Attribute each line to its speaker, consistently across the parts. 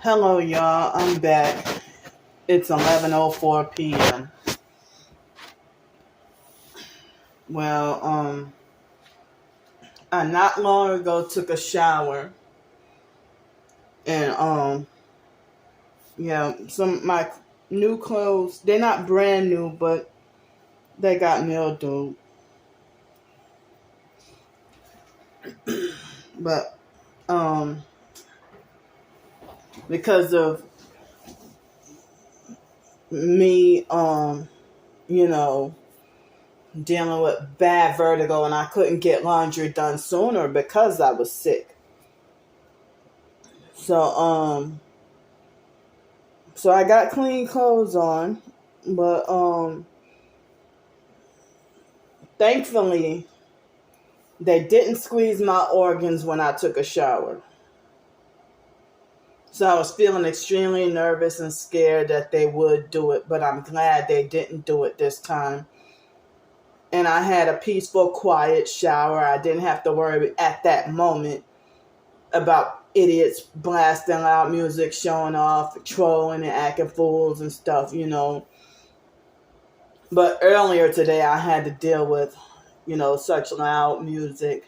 Speaker 1: Hello, y'all. I'm back. It's 11:04 p.m. Well, I not long ago took a shower, and some of my new clothes. They're not brand new, but they got mildew. But because of me, dealing with bad vertigo, and I couldn't get laundry done sooner because I was sick. So I got clean clothes on, but thankfully they didn't squeeze my organs when I took a shower. So I was feeling extremely nervous and scared that they would do it, but I'm glad they didn't do it this time. And I had a peaceful, quiet shower. I didn't have to worry at that moment about idiots blasting loud music, showing off, trolling and acting fools and stuff, But earlier today I had to deal with, such loud music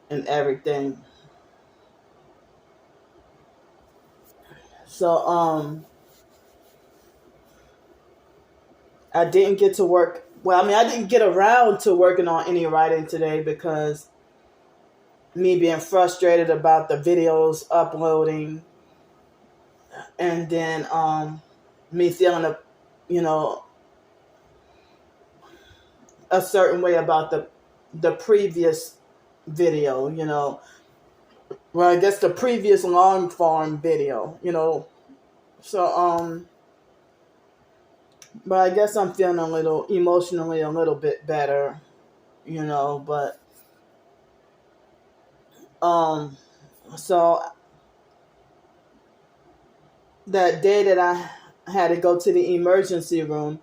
Speaker 1: and everything. So, I didn't get to work. Well, I didn't get around to working on any writing today because me being frustrated about the videos uploading, and then me feeling a certain way about the previous video, well, I guess the previous long form video, So but I guess I'm feeling emotionally a little bit better, but so that day that I had to go to the emergency room,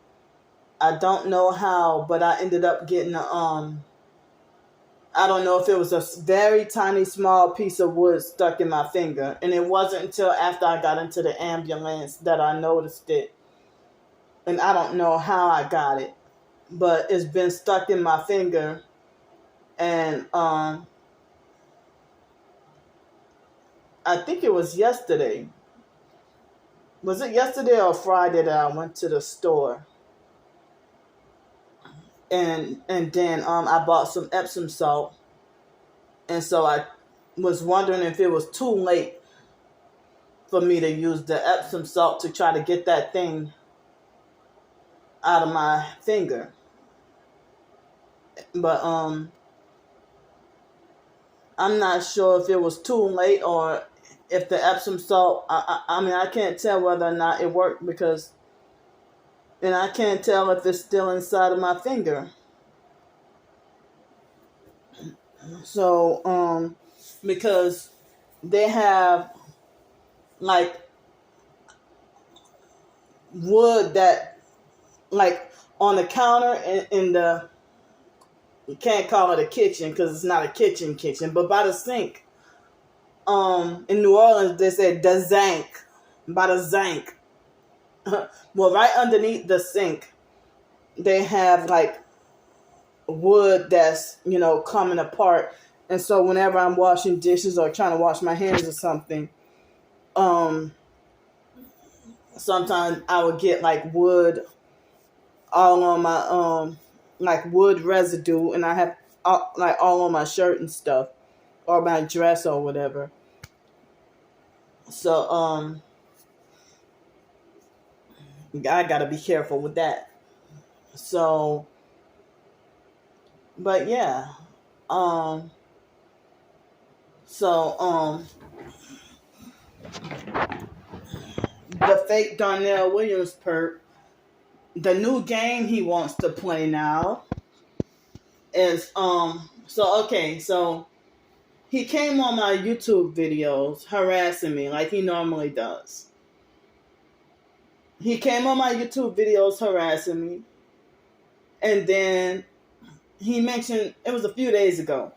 Speaker 1: I don't know how, but I ended up getting I don't know if it was a very tiny small piece of wood stuck in my finger, and it wasn't until after I got into the ambulance that I noticed it. And I don't know how I got it, but it's been stuck in my finger. And I think it was yesterday. Was it yesterday or Friday that I went to the store? And then I bought some Epsom salt. And so I was wondering if it was too late for me to use the Epsom salt to try to get that thing out of my finger. But I'm not sure if it was too late or if the Epsom salt, I can't tell whether or not it worked and I can't tell if it's still inside of my finger. So, because they have like wood that like on the counter in the, you can't call it a kitchen because it's not a kitchen, but by the sink. In New Orleans, they said the zinc, by the zinc. Well, right underneath the sink, they have like wood that's, coming apart. And so whenever I'm washing dishes or trying to wash my hands or something, sometimes I would get like wood all on my, like wood residue, and I have like all on my shirt and stuff, or my dress or whatever. So, I gotta be careful with that. So, but yeah, so the fake Darnell Williams perp, the new game he wants to play now is so he came on my YouTube videos harassing me like he normally does. He came on my YouTube videos harassing me, and then he mentioned, it was a few days ago,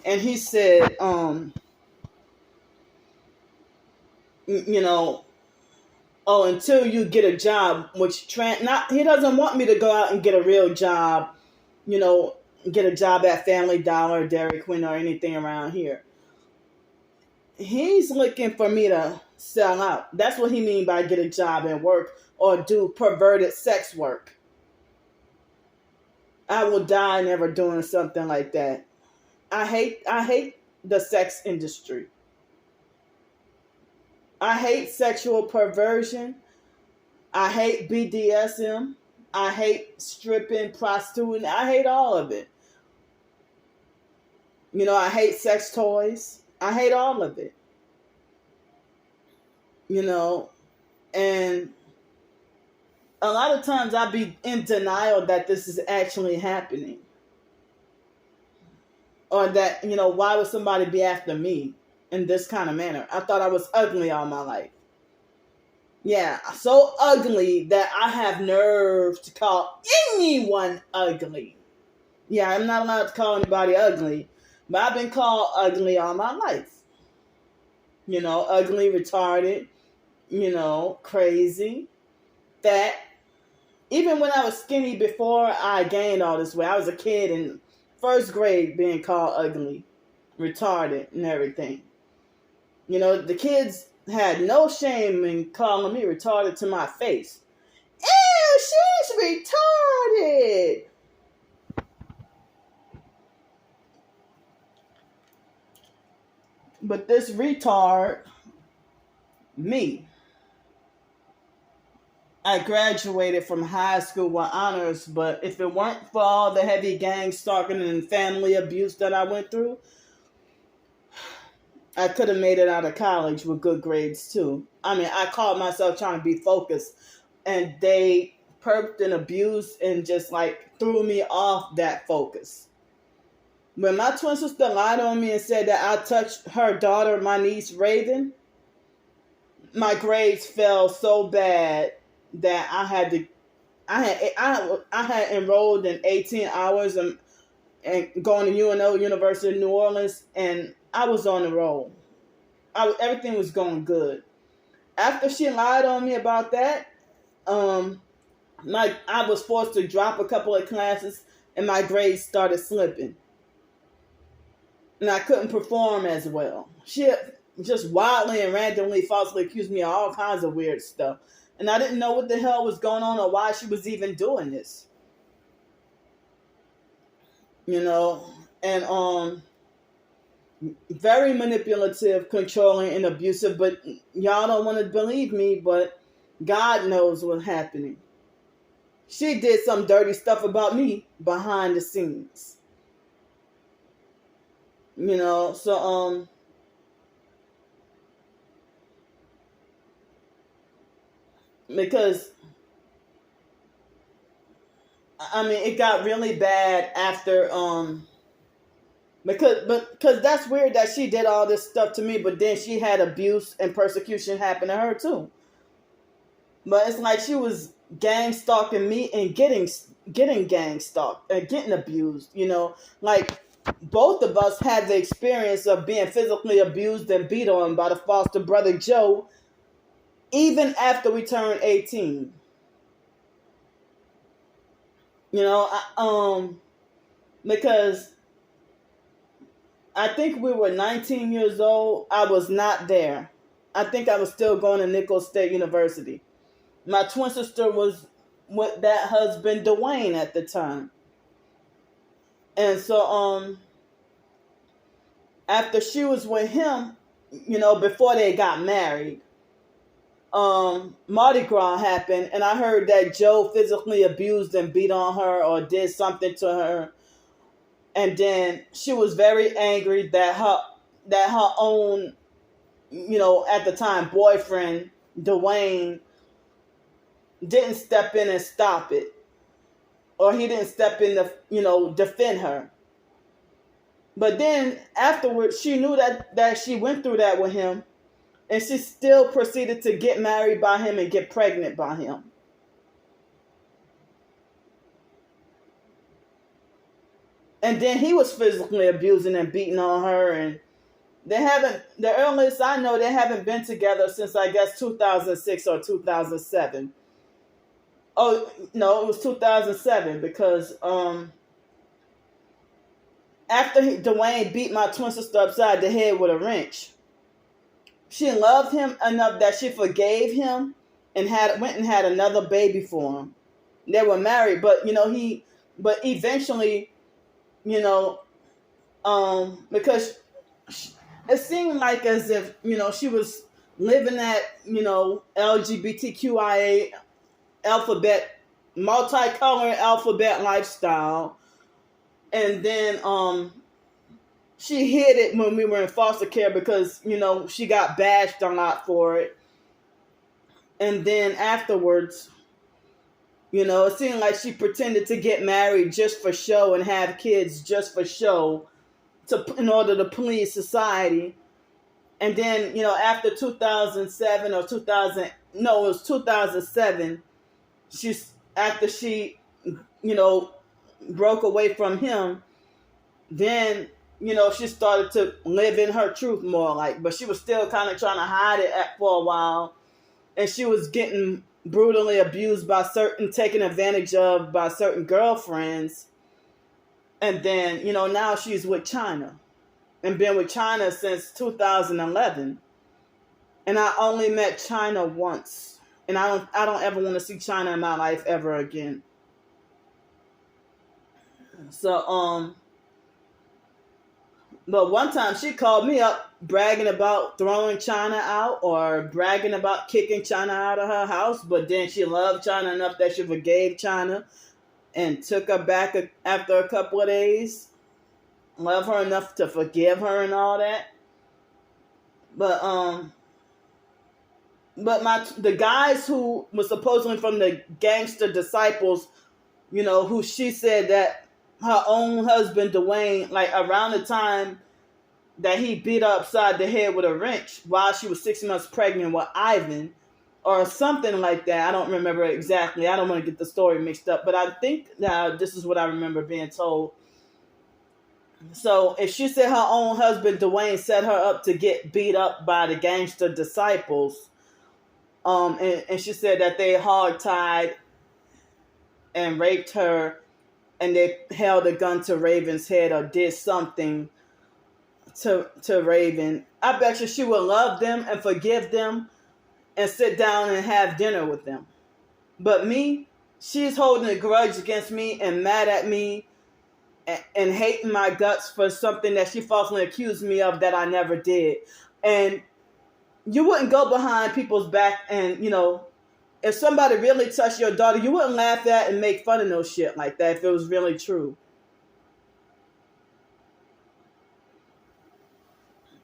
Speaker 1: and he said you know, oh, until you get a job, which not he doesn't want me to go out and get a real job, you know, get a job at Family Dollar, Dairy Queen, or anything around here. He's looking for me to sell out. That's what he mean by get a job and work or do perverted sex work. I will die never doing something like that. I hate the sex industry. I hate sexual perversion. I hate BDSM. I hate stripping, prostituting. I hate all of it. You know, I hate sex toys. I hate all of it. You know, and a lot of times I be in denial that this is actually happening. Or that, you know, why would somebody be after me in this kind of manner? I thought I was ugly all my life. Yeah, so ugly that I have nerve to call anyone ugly. Yeah, I'm not allowed to call anybody ugly, but I've been called ugly all my life. You know, ugly, retarded, you know, crazy, fat. Even when I was skinny before I gained all this weight, I was a kid in first grade being called ugly, retarded, and everything. You know, the kids had no shame in calling me retarded to my face. Ew, she's retarded. But this retard, me, I graduated from high school with honors, but if it weren't for all the heavy gang stalking and family abuse that I went through, I could have made it out of college with good grades too. I mean, I called myself trying to be focused, and they perped and abused and just like threw me off that focus. When my twin sister lied on me and said that I touched her daughter, my niece Raven, my grades fell so bad that I had enrolled in 18 hours and going to UNO, University of New Orleans, and I was on the roll. Everything was going good. After she lied on me about that, I was forced to drop a couple of classes, and my grades started slipping, and I couldn't perform as well. She just wildly and randomly falsely accused me of all kinds of weird stuff, and I didn't know what the hell was going on or why she was even doing this. You know, and very manipulative, controlling, and abusive, but y'all don't want to believe me, but God knows what's happening. She did some dirty stuff about me behind the scenes. You know, so because I mean it got really bad after because that's weird that she did all this stuff to me, but then she had abuse and persecution happen to her too. But it's like she was gang stalking me and getting gang stalked and getting abused, you know. Like both of us had the experience of being physically abused and beat on by the foster brother Joe even after we turned 18. You know, because I think we were 19 years old. I was not there. I think I was still going to Nichols State University. My twin sister was with that husband, Dwayne, at the time. And so, after she was with him, you know, before they got married, Mardi Gras happened, and I heard that Joe physically abused and beat on her or did something to her. And then she was very angry that her own, you know, at the time boyfriend, Dwayne, didn't step in and stop it. Or he didn't step in to, you know, defend her. But then afterwards, she knew that she went through that with him. And she still proceeded to get married by him and get pregnant by him. And then he was physically abusing and beating on her. And, They haven't, the earliest I know, they haven't been together since I guess 2006 or 2007. Oh, no, it was 2007 because after Dwayne beat my twin sister upside the head with a wrench, she loved him enough that she forgave him and went and had another baby for him. They were married, but but eventually, you know, because it seemed like as if she was living that LGBTQIA alphabet, multicolored alphabet lifestyle, and then she hid it when we were in foster care because she got bashed a lot for it, and then afterwards, it seemed like she pretended to get married just for show and have kids just for show, in order to please society. And then, after 2007 or 2000, no, it was 2007, after she, broke away from him, then, she started to live in her truth more, but she was still kind of trying to hide it for a while. And she was getting brutally abused taken advantage of by certain girlfriends. And then, now she's with China and been with China since 2011. And I only met China once. And I don't ever want to see China in my life ever again. So, but one time she called me up bragging about throwing China out or bragging about kicking China out of her house. But then she loved China enough that she forgave China and took her back after a couple of days. Love her enough to forgive her and all that. But the guys who were supposedly from the gangster disciples, who she said that her own husband Dwayne, around the time that he beat her upside the head with a wrench while she was 6 months pregnant with Ivan, or something like that. I don't remember exactly. I don't want to get the story mixed up, but I think that this is what I remember being told. So if she said her own husband Dwayne set her up to get beat up by the gangster disciples, and she said that they hog-tied and raped her, and they held a gun to Raven's head or did something to Raven, I bet you she would love them and forgive them and sit down and have dinner with them. But me, she's holding a grudge against me and mad at me and hating my guts for something that she falsely accused me of that I never did. And you wouldn't go behind people's back and, if somebody really touched your daughter, you wouldn't laugh at and make fun of no shit like that if it was really true.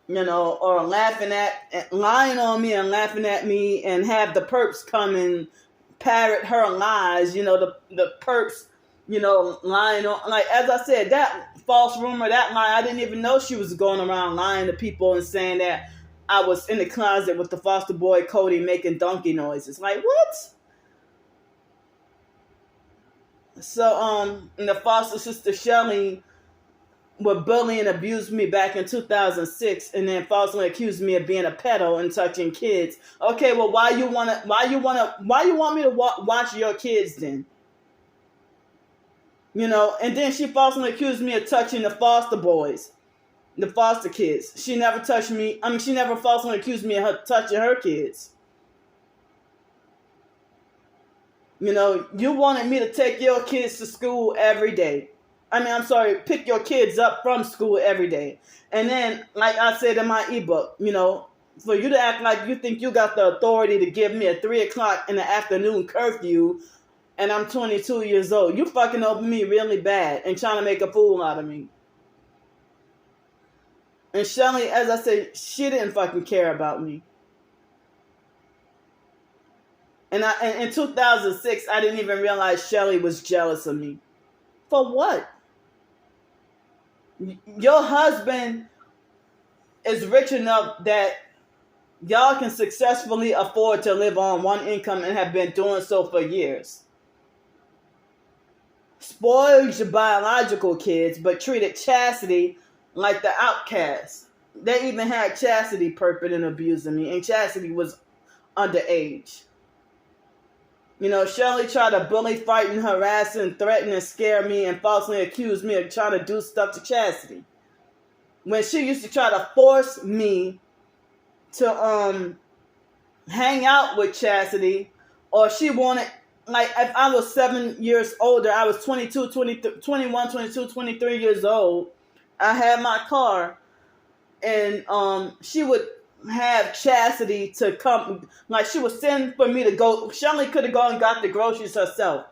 Speaker 1: Or lying on me and laughing at me and have the perps come and parrot her lies, the perps, lying on, as I said, that false rumor, that lie, I didn't even know she was going around lying to people and saying that I was in the closet with the foster boy Cody making donkey noises. What? So, and the foster sister Shelly would bully and abuse me back in 2006, and then falsely accused me of being a pedo and touching kids. Okay, well, why you want me to watch your kids then? And then she falsely accused me of touching the foster boys, the foster kids. She never touched me. She never falsely accused me of her touching her kids. You wanted me to take your kids to school every day. Pick your kids up from school every day. And then, like I said in my ebook, for you to act like you think you got the authority to give me a 3 o'clock in the afternoon curfew, and I'm 22 years old, you fucking up me really bad and trying to make a fool out of me. And Shelly, as I said, she didn't fucking care about me. And in 2006, I didn't even realize Shelly was jealous of me. For what? Your husband is rich enough that y'all can successfully afford to live on one income and have been doing so for years. Spoiled your biological kids, but treated Chastity like the outcast. they even had Chastity perping and abusing me, and Chastity was underage. Shirley tried to bully, fight, and harass, and threaten, and scare me, and falsely accuse me of trying to do stuff to Chastity. When she used to try to force me to hang out with Chastity, or she wanted, like, if I was 7 years older, I was 22, 21, 22, 23 years old. I had my car, and she would have Chastity to come, like, she would send for me to go. Shirley could have gone and got the groceries herself,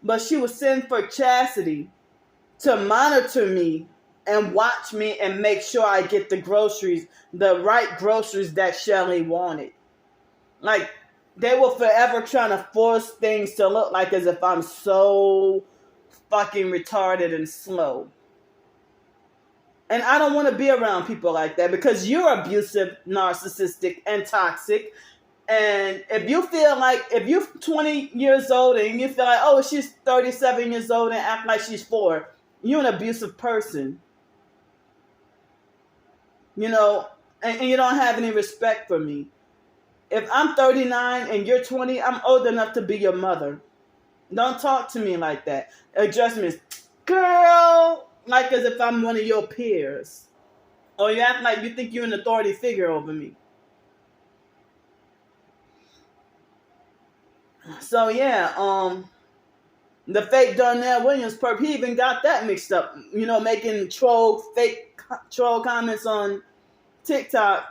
Speaker 1: but she would send for Chastity to monitor me and watch me and make sure I get the right groceries that Shirley wanted. Like, they were forever trying to force things to look like as if I'm so fucking retarded and slow. And I don't want to be around people like that, because you're abusive, narcissistic, and toxic. And if you feel like, if you're 20 years old and you feel like, oh, she's 37 years old and act like she's 4, you're an abusive person. And you don't have any respect for me. If I'm 39 and you're 20, I'm old enough to be your mother. Don't talk to me like that. Address me as, girl, like as if I'm one of your peers. Or you act like you think you're an authority figure over me. So yeah, the fake Darnell Williams perp, he even got that mixed up. Making fake troll comments on TikTok,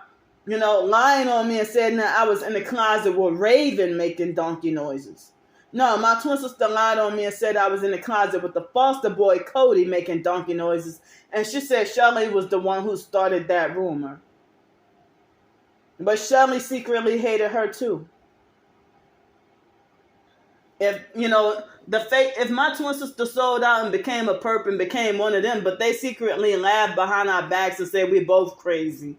Speaker 1: lying on me and saying that I was in the closet with Raven making donkey noises. No, my twin sister lied on me and said I was in the closet with the foster boy Cody making donkey noises. And she said Shirley was the one who started that rumor. But Shirley secretly hated her too. If my twin sister sold out and became a perp and became one of them, but they secretly laughed behind our backs and said we're both crazy.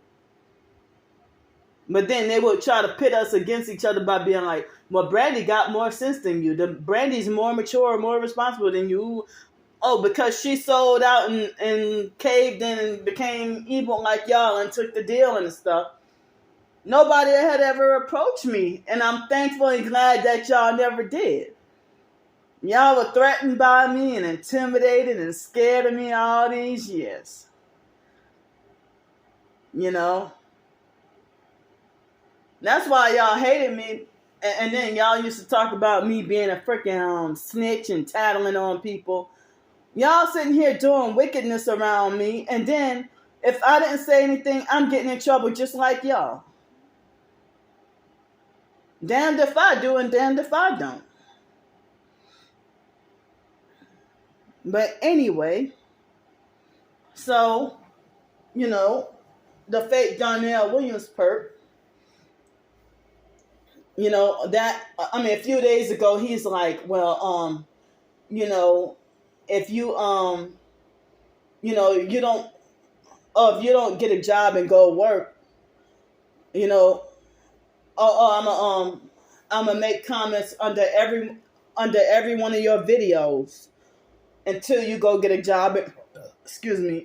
Speaker 1: But then they would try to pit us against each other by being like, well, Brandy got more sense than you. Brandy's more mature, more responsible than you. Oh, because she sold out and caved in and became evil like y'all and took the deal and stuff. Nobody had ever approached me. And I'm thankful and glad that y'all never did. Y'all were threatened by me and intimidated and scared of me all these years. That's why y'all hated me. And then y'all used to talk about me being a freaking snitch and tattling on people. Y'all sitting here doing wickedness around me. And then if I didn't say anything, I'm getting in trouble just like y'all. Damned if I do and damned if I don't. But anyway, so, the fake Darnell Williams perp, a few days ago, he's like, well, if you, if you don't get a job and go work, I'm gonna make comments under every one of your videos until you go get a job.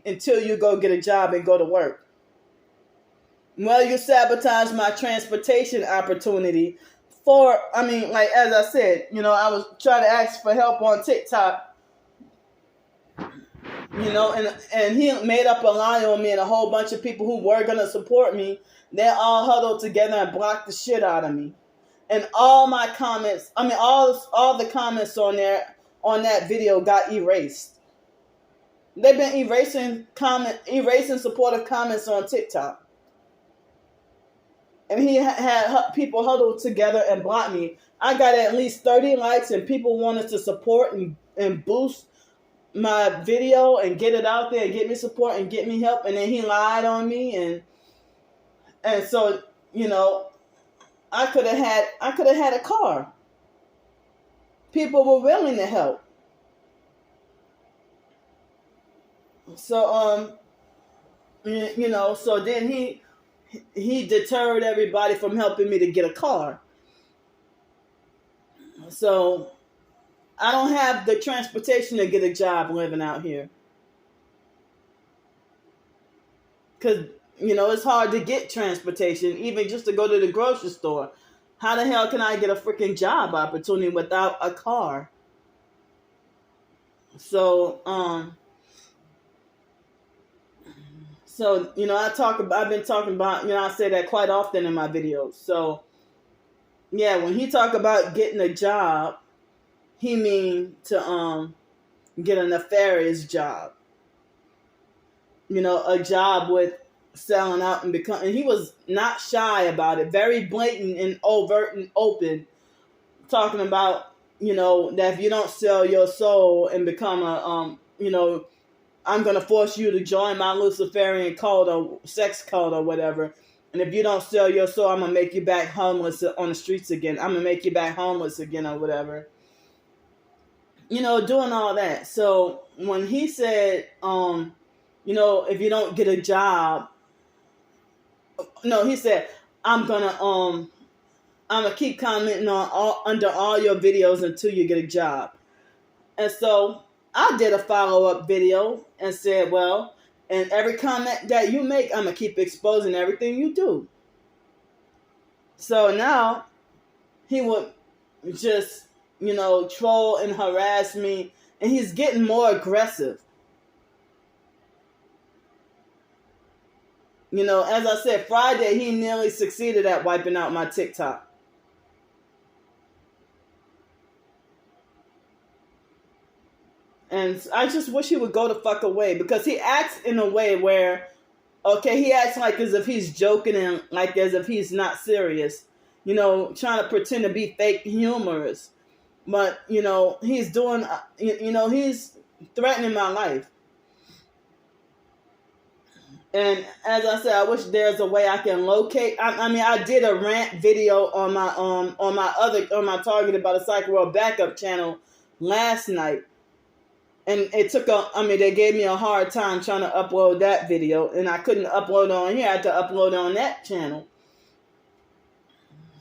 Speaker 1: Until you go get a job and go to work. Well, you sabotage my transportation opportunity as I said, I was trying to ask for help on TikTok, and he made up a lie on me, and a whole bunch of people who were going to support me, they all huddled together and blocked the shit out of me. And all my comments, all the comments on that video got erased. They've been erasing supportive comments on TikTok. And he had people huddled together and blocked me. I got at least 30 likes, and people wanted to support and boost my video and get it out there and get me support and get me help. And then he lied on me, and so I could have had a car. People were willing to help. So so then he deterred everybody from helping me to get a car. So I don't have the transportation to get a job living out here. Because, it's hard to get transportation, even just to go to the grocery store. How the hell can I get a freaking job opportunity without a car? So, I've been talking about, I say that quite often in my videos. So, yeah, when he talk about getting a job, he mean to get a nefarious job. A job with selling out and he was not shy about it, very blatant and overt and open, talking about, that if you don't sell your soul and become a, I'm going to force you to join my Luciferian cult or sex cult or whatever. And if you don't sell your soul, I'm going to make you back homeless on the streets again. I'm going to make you back homeless again or whatever. Doing all that. So when he said, if you don't get a job, no, he said, I'm going to keep commenting under all your videos until you get a job. And so I did a follow-up video and said, well, and every comment that you make, I'm going to keep exposing everything you do. So now he would just, troll and harass me, and he's getting more aggressive. As I said, Friday, he nearly succeeded at wiping out my TikTok. And I just wish he would go the fuck away, because he acts in a way where, okay, he acts like as if he's joking and like as if he's not serious, trying to pretend to be fake humorous. But, he's doing, he's threatening my life. And as I said, I wish there's a way I can locate. I did a rant video on my Targeted by the PsychWorld backup channel last night. And it took they gave me a hard time trying to upload that video, and I couldn't upload it on here. I had to upload it on that channel.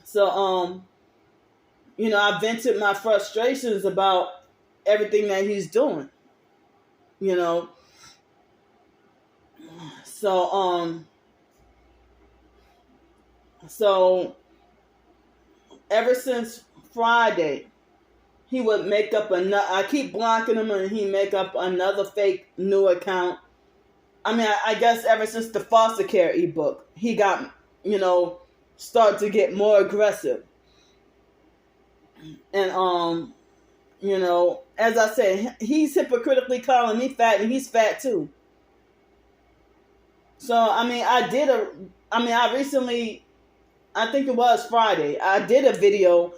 Speaker 1: So, I vented my frustrations about everything that he's doing, So ever since Friday, he would make up I keep blocking him, and he make up another fake new account. I guess ever since the foster care ebook, he got, start to get more aggressive. And, as I said, he's hypocritically calling me fat, and he's fat too. So, I recently, I think it was Friday, I did a video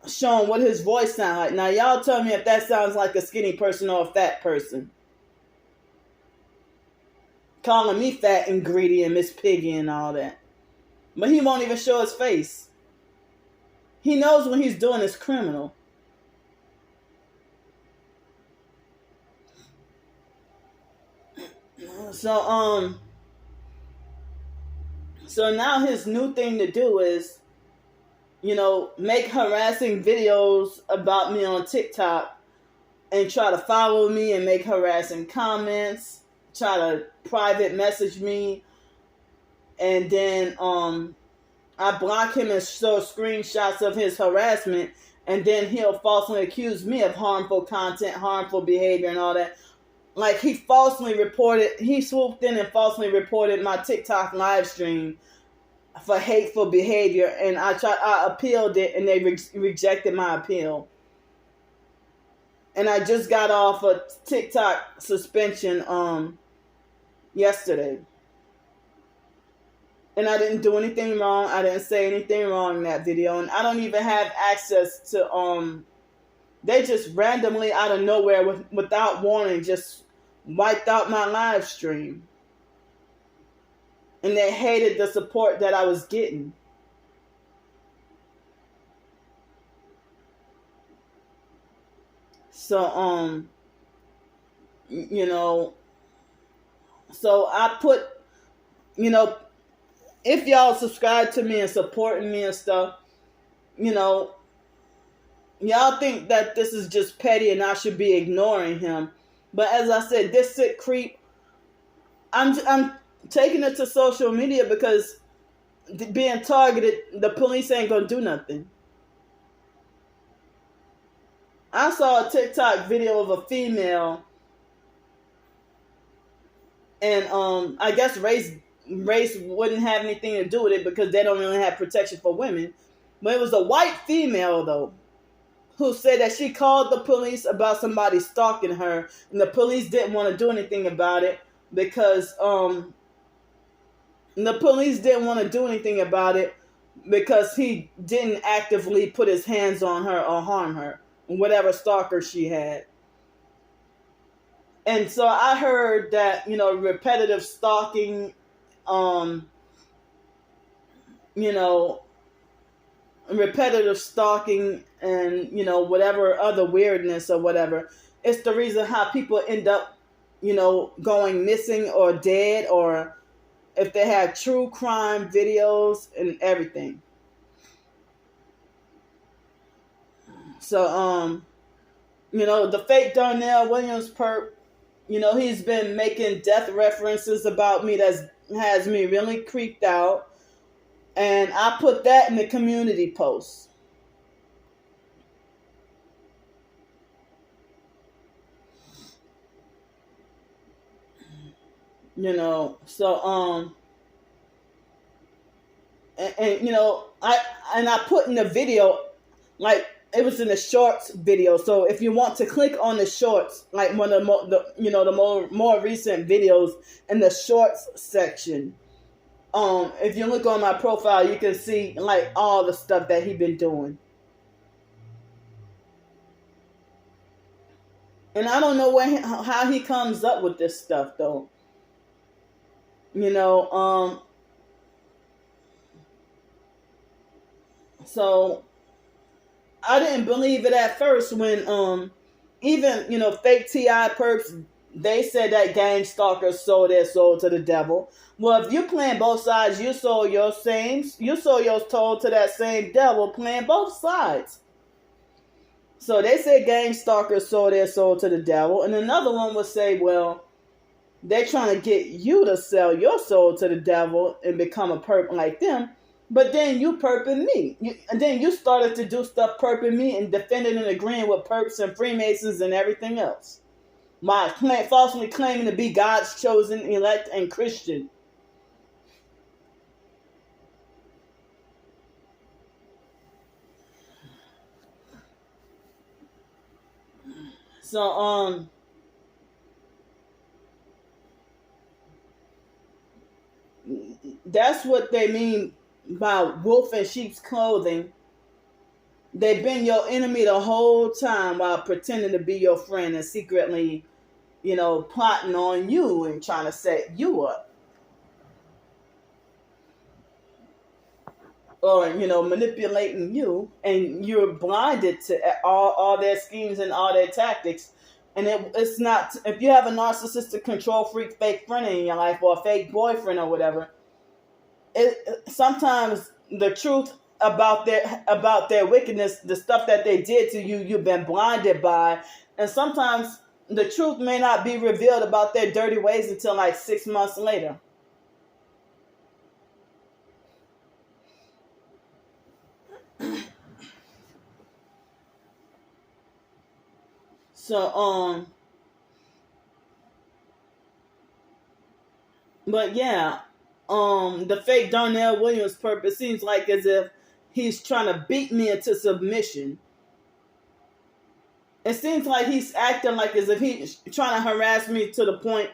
Speaker 1: showing what his voice sounds like. Now, y'all tell me if that sounds like a skinny person or a fat person. Calling me fat and greedy and Miss Piggy and all that. But he won't even show his face. He knows what he's doing is criminal. So now his new thing to do is, make harassing videos about me on TikTok and try to follow me and make harassing comments, try to private message me, and then I block him and show screenshots of his harassment, and then he'll falsely accuse me of harmful content, harmful behavior, and all that. Like, he swooped in and falsely reported my TikTok live stream for hateful behavior, and I appealed it, and they rejected my appeal. And I just got off a TikTok suspension yesterday. And I didn't do anything wrong. I didn't say anything wrong in that video, and I don't even have access to they just randomly out of nowhere without warning just wiped out my live stream. And they hated the support that I was getting. So, so I put, if y'all subscribe to me and supporting me and stuff, y'all think that this is just petty and I should be ignoring him. But as I said, this sick creep, I'm taking it to social media because being targeted, the police ain't gonna do nothing. I saw a TikTok video of a female, and I guess race wouldn't have anything to do with it because they don't really have protection for women. But it was a white female though, who said that she called the police about somebody stalking her, and the police didn't want to do anything about it because he didn't actively put his hands on her or harm her, whatever stalker she had. And so I heard that, repetitive stalking, and, whatever other weirdness or whatever, it's the reason how people end up, going missing or dead, or if they have true crime videos and everything. So, the fake Darnell Williams perp, he's been making death references about me that has me really creeped out. And I put that in the community post. So I put in the video, like, it was in the shorts video. So if you want to click on the shorts, like one of the more recent videos in the shorts section, if you look on my profile, you can see like all the stuff that he been doing. And I don't know how he comes up with this stuff though. So I didn't believe it at first when even fake TI perps, they said that gang stalkers sold their soul to the devil. Well, if you're playing both sides, you sold your soul to that same devil, playing both sides. So they said gang stalkers sold their soul to the devil, and another one would say, well, they're trying to get you to sell your soul to the devil and become a perp like them. But then you perping me. And then you started to do stuff perping me and defending and agreeing with perps and Freemasons and everything else. Falsely claiming to be God's chosen elect and Christian. So, that's what they mean by wolf in sheep's clothing. They've been your enemy the whole time while pretending to be your friend and secretly, plotting on you and trying to set you up. Or, manipulating you, and you're blinded to all their schemes and all their tactics. And it's not, if you have a narcissistic control freak fake friend in your life or a fake boyfriend or whatever, sometimes the truth about their wickedness, the stuff that they did to you, you've been blinded by. And sometimes the truth may not be revealed about their dirty ways until like 6 months later. So, but yeah, the fake Darnell Williams purpose seems like as if he's trying to beat me into submission. It seems like he's acting like as if he's trying to harass me to the point,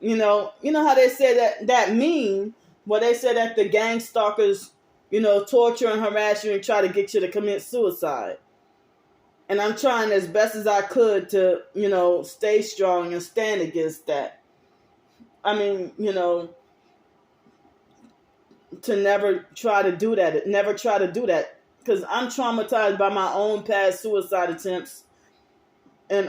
Speaker 1: how they say that meme where they say that the gang stalkers, torture and harass you and try to get you to commit suicide. And I'm trying as best as I could to, stay strong and stand against that. I mean, to never try to do that. Never try to do that. Because I'm traumatized by my own past suicide attempts. And,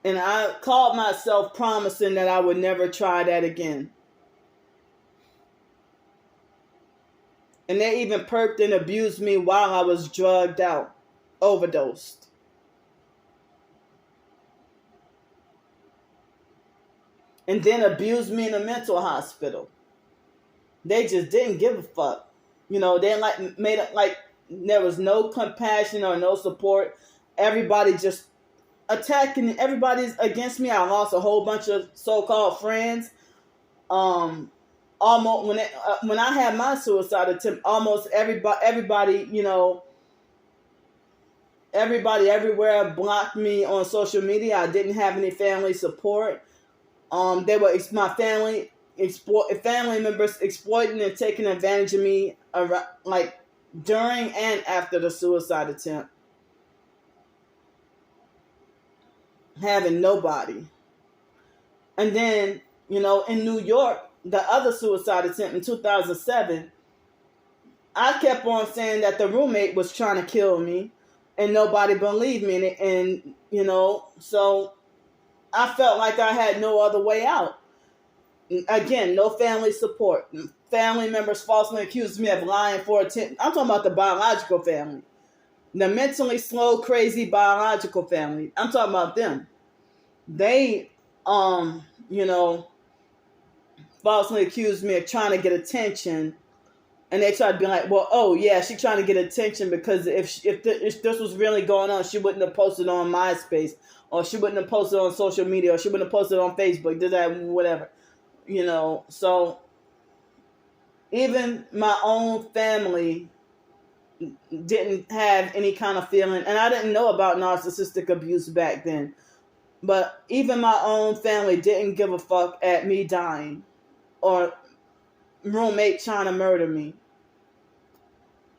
Speaker 1: and I called myself promising that I would never try that again. And they even perked and abused me while I was drugged out, overdosed. and then abused me in a mental hospital. They just didn't give a fuck. They didn't made it like there was no compassion or no support. Everybody just attacking. Everybody's against me. I lost a whole bunch of so-called friends. Almost when I had my suicide attempt, almost everybody, everybody everywhere blocked me on social media. I didn't have any family support. They were my family members exploiting and taking advantage of me, like during and after the suicide attempt. Having nobody. And then, in New York, the other suicide attempt in 2007, I kept on saying that the roommate was trying to kill me, and nobody believed me. And so I felt like I had no other way out. Again, no family support. Family members falsely accused me of lying for attention. I'm talking about the biological family. The mentally slow, crazy biological family. I'm talking about them. They, falsely accused me of trying to get attention. And they tried to be like, well, oh, yeah, she's trying to get attention because if this was really going on, she wouldn't have posted on MySpace, or she wouldn't have posted on social media, or she wouldn't have posted on Facebook, did that, whatever. So even my own family didn't have any kind of feeling, and I didn't know about narcissistic abuse back then, but even my own family didn't give a fuck at me dying or roommate trying to murder me.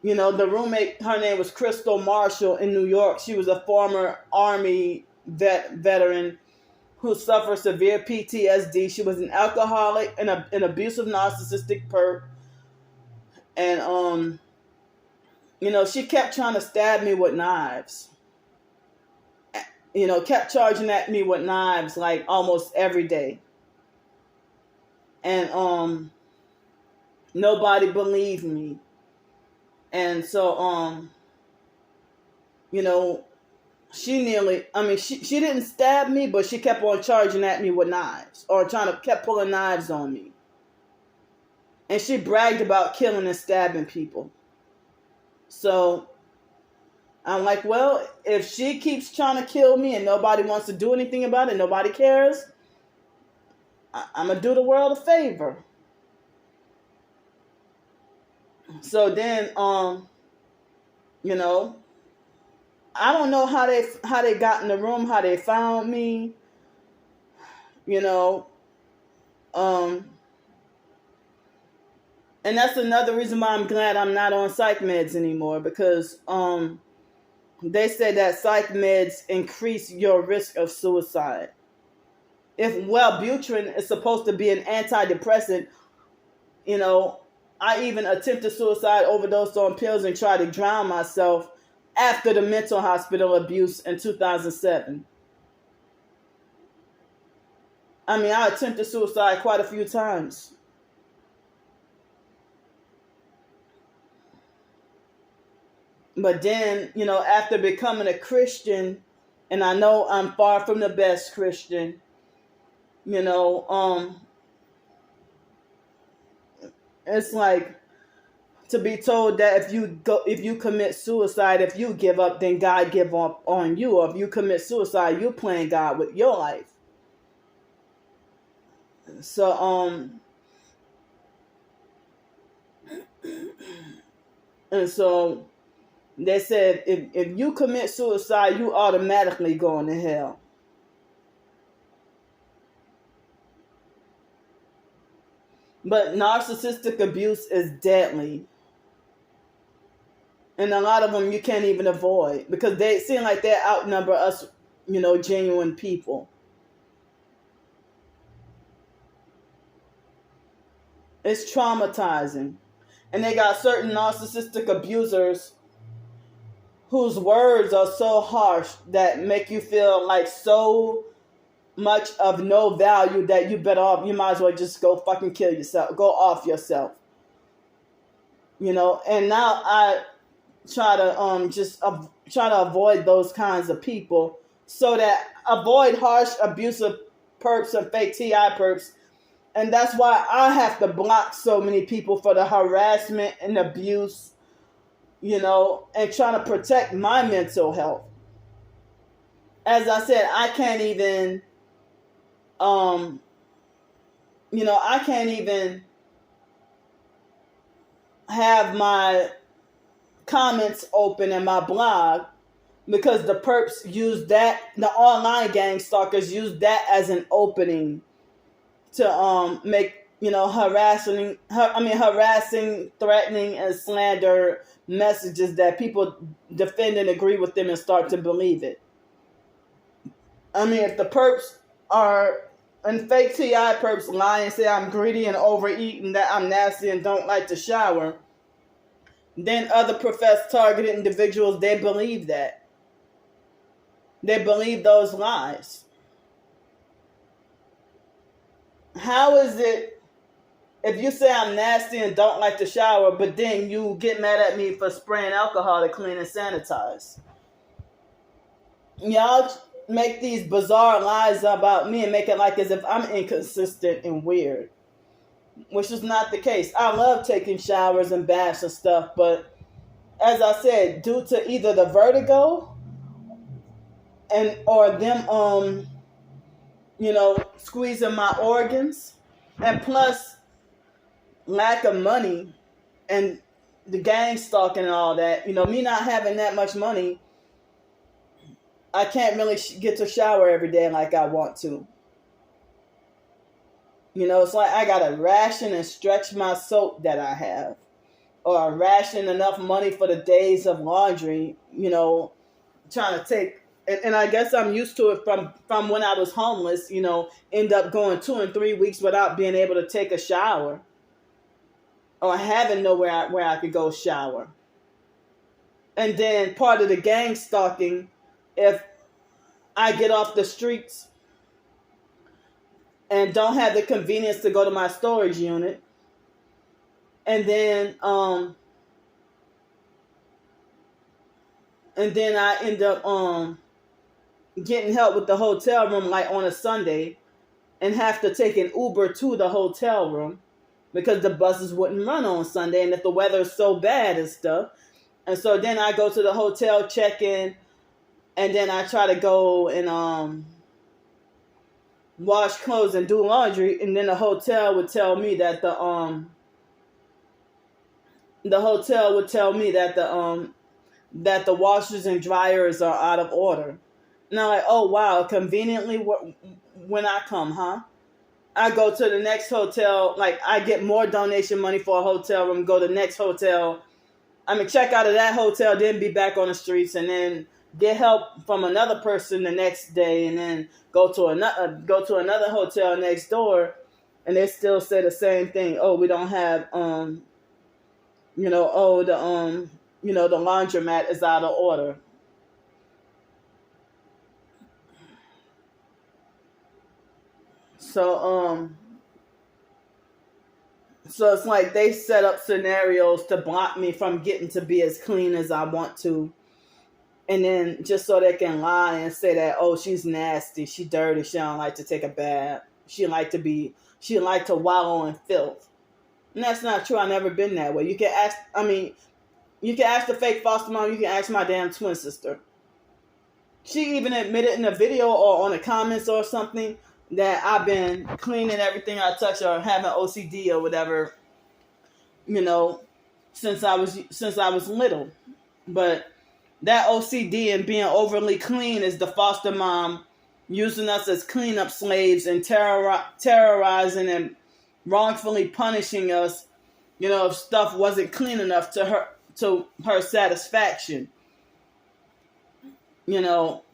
Speaker 1: The roommate, her name was Crystal Marshall in New York. She was a former Army veteran who suffered severe PTSD. She was an alcoholic and an abusive narcissistic perp. And, she kept trying to stab me with knives. Kept charging at me with knives like almost every day. And nobody believed me. And so, she didn't stab me, but she kept on charging at me with knives, or kept pulling knives on me. And she bragged about killing and stabbing people. So I'm like, well, if she keeps trying to kill me and nobody wants to do anything about it, nobody cares, I'm going to do the world a favor. So then, I don't know how they got in the room, how they found me, and that's another reason why I'm glad I'm not on psych meds anymore, because they say that psych meds increase your risk of suicide. If Wellbutrin is supposed to be an antidepressant, I even attempted suicide, overdosed on pills, and tried to drown myself after the mental hospital abuse in 2007. I attempted suicide quite a few times. But then, after becoming a Christian, and I know I'm far from the best Christian, it's like to be told that if you commit suicide, if you give up, then God give up on you. Or if you commit suicide, you're playing God with your life. So, and so they said if you commit suicide, you automatically going to hell. But narcissistic abuse is deadly. And a lot of them you can't even avoid, because they seem like they outnumber us, genuine people. It's traumatizing. And they got certain narcissistic abusers whose words are so harsh that make you feel like so much of no value that you might as well just go fucking kill yourself, go off yourself. And now I try to try to avoid those kinds of people, so that avoid harsh, abusive perps and fake TI perps. And that's why I have to block so many people for the harassment and abuse, and trying to protect my mental health. As I said, I can't even, I can't even have my comments open in my blog because the perps use that, the online gang stalkers use that as an opening to make harassing, threatening, and slander messages that people defend and agree with them and start to believe it. I mean, if the perps are, and fake TI perps lie and say I'm greedy and overeat and that I'm nasty and don't like to shower, then other professed targeted individuals, they believe that. They believe those lies. How is it if you say I'm nasty and don't like to shower, but then you get mad at me for spraying alcohol to clean and sanitize? Y'all make these bizarre lies about me and make it like as if I'm inconsistent and weird, which is not the case. I love taking showers and baths and stuff, but as I said, due to either the vertigo or them squeezing my organs, and plus lack of money and the gang stalking and all that, me not having that much money, I can't really get to shower every day like I want to. It's like I gotta ration and stretch my soap that I have, or ration enough money for the days of laundry, trying to take. And I guess I'm used to it from when I was homeless, end up going 2 and 3 weeks without being able to take a shower or having nowhere where I could go shower. And then part of the gang stalking, if I get off the streets and don't have the convenience to go to my storage unit, and then I end up getting help with the hotel room like on a Sunday and have to take an Uber to the hotel room because the buses wouldn't run on Sunday and if the weather is so bad and stuff. And so then I go to the hotel, check in, and then I try to go and wash clothes and do laundry, and then the hotel would tell me that the washers and dryers are out of order. And I'm like, oh wow, conveniently when I come, huh? I go to the next hotel, like I get more donation money for a hotel room, go to the next hotel, check out of that hotel, then be back on the streets, and then get help from another person the next day, and then go to another hotel next door, and they still say the same thing. Oh, we don't have the laundromat is out of order. So it's like they set up scenarios to block me from getting to be as clean as I want to. And then just so they can lie and say that, oh, she's nasty, she dirty, she don't like to take a bath, she like to wallow in filth. And that's not true. I've never been that way. You can ask the fake foster mom, you can ask my damn twin sister. She even admitted in a video or on the comments or something that I've been cleaning everything I touch or having OCD or whatever, since I was little. But that OCD and being overly clean is the foster mom using us as cleanup slaves and terrorizing and wrongfully punishing us, if stuff wasn't clean enough to her satisfaction.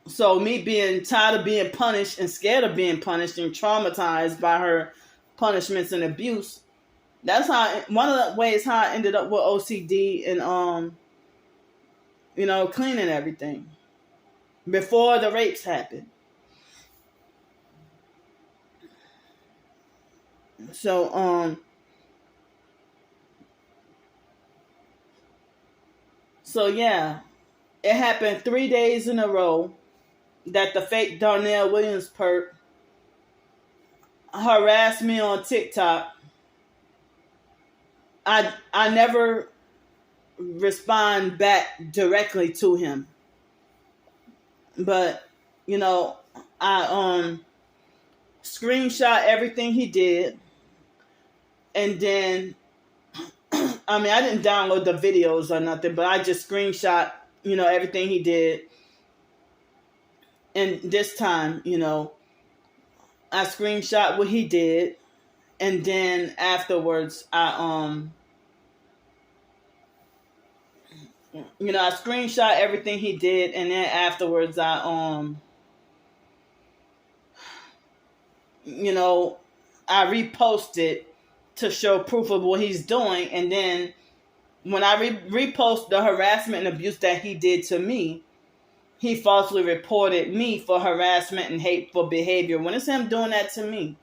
Speaker 1: So me being tired of being punished and scared of being punished and traumatized by her punishments and abuse, that's one of the ways how I ended up with OCD and cleaning everything before the rapes happened. So yeah, it happened 3 days in a row that the fake Darnell Williams perp harass me on TikTok, I never respond back directly to him. But, I screenshot everything he did, and then I didn't download the videos or nothing, but I just screenshot, everything he did. And this time, I screenshot what he did, and then afterwards I screenshot everything he did, and then afterwards I reposted to show proof of what he's doing. And then when I repost the harassment and abuse that he did to me, he falsely reported me for harassment and hateful behavior when it's him doing that to me.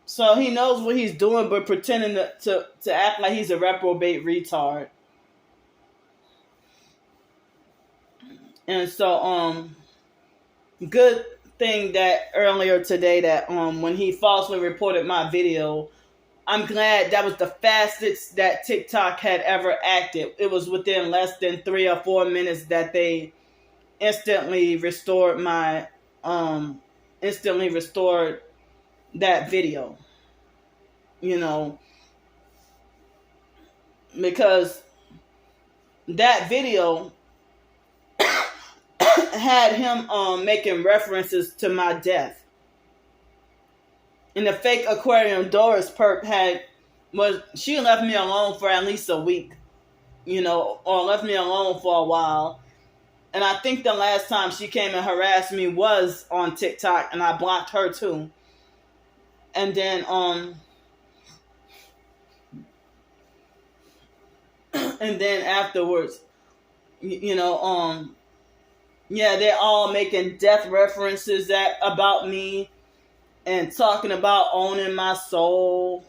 Speaker 1: So he knows what he's doing, but pretending to act like he's a reprobate retard. And so, good thing that earlier today that when he falsely reported my video, I'm glad that was the fastest that TikTok had ever acted. It was within less than 3 or 4 minutes that they instantly restored that video. Because that video had him making references to my death. And the fake aquarium Doris perp she left me alone for at least a week, or left me alone for a while. And I think the last time she came and harassed me was on TikTok, and I blocked her too. And then afterwards, they're all making death references about me and talking about owning my soul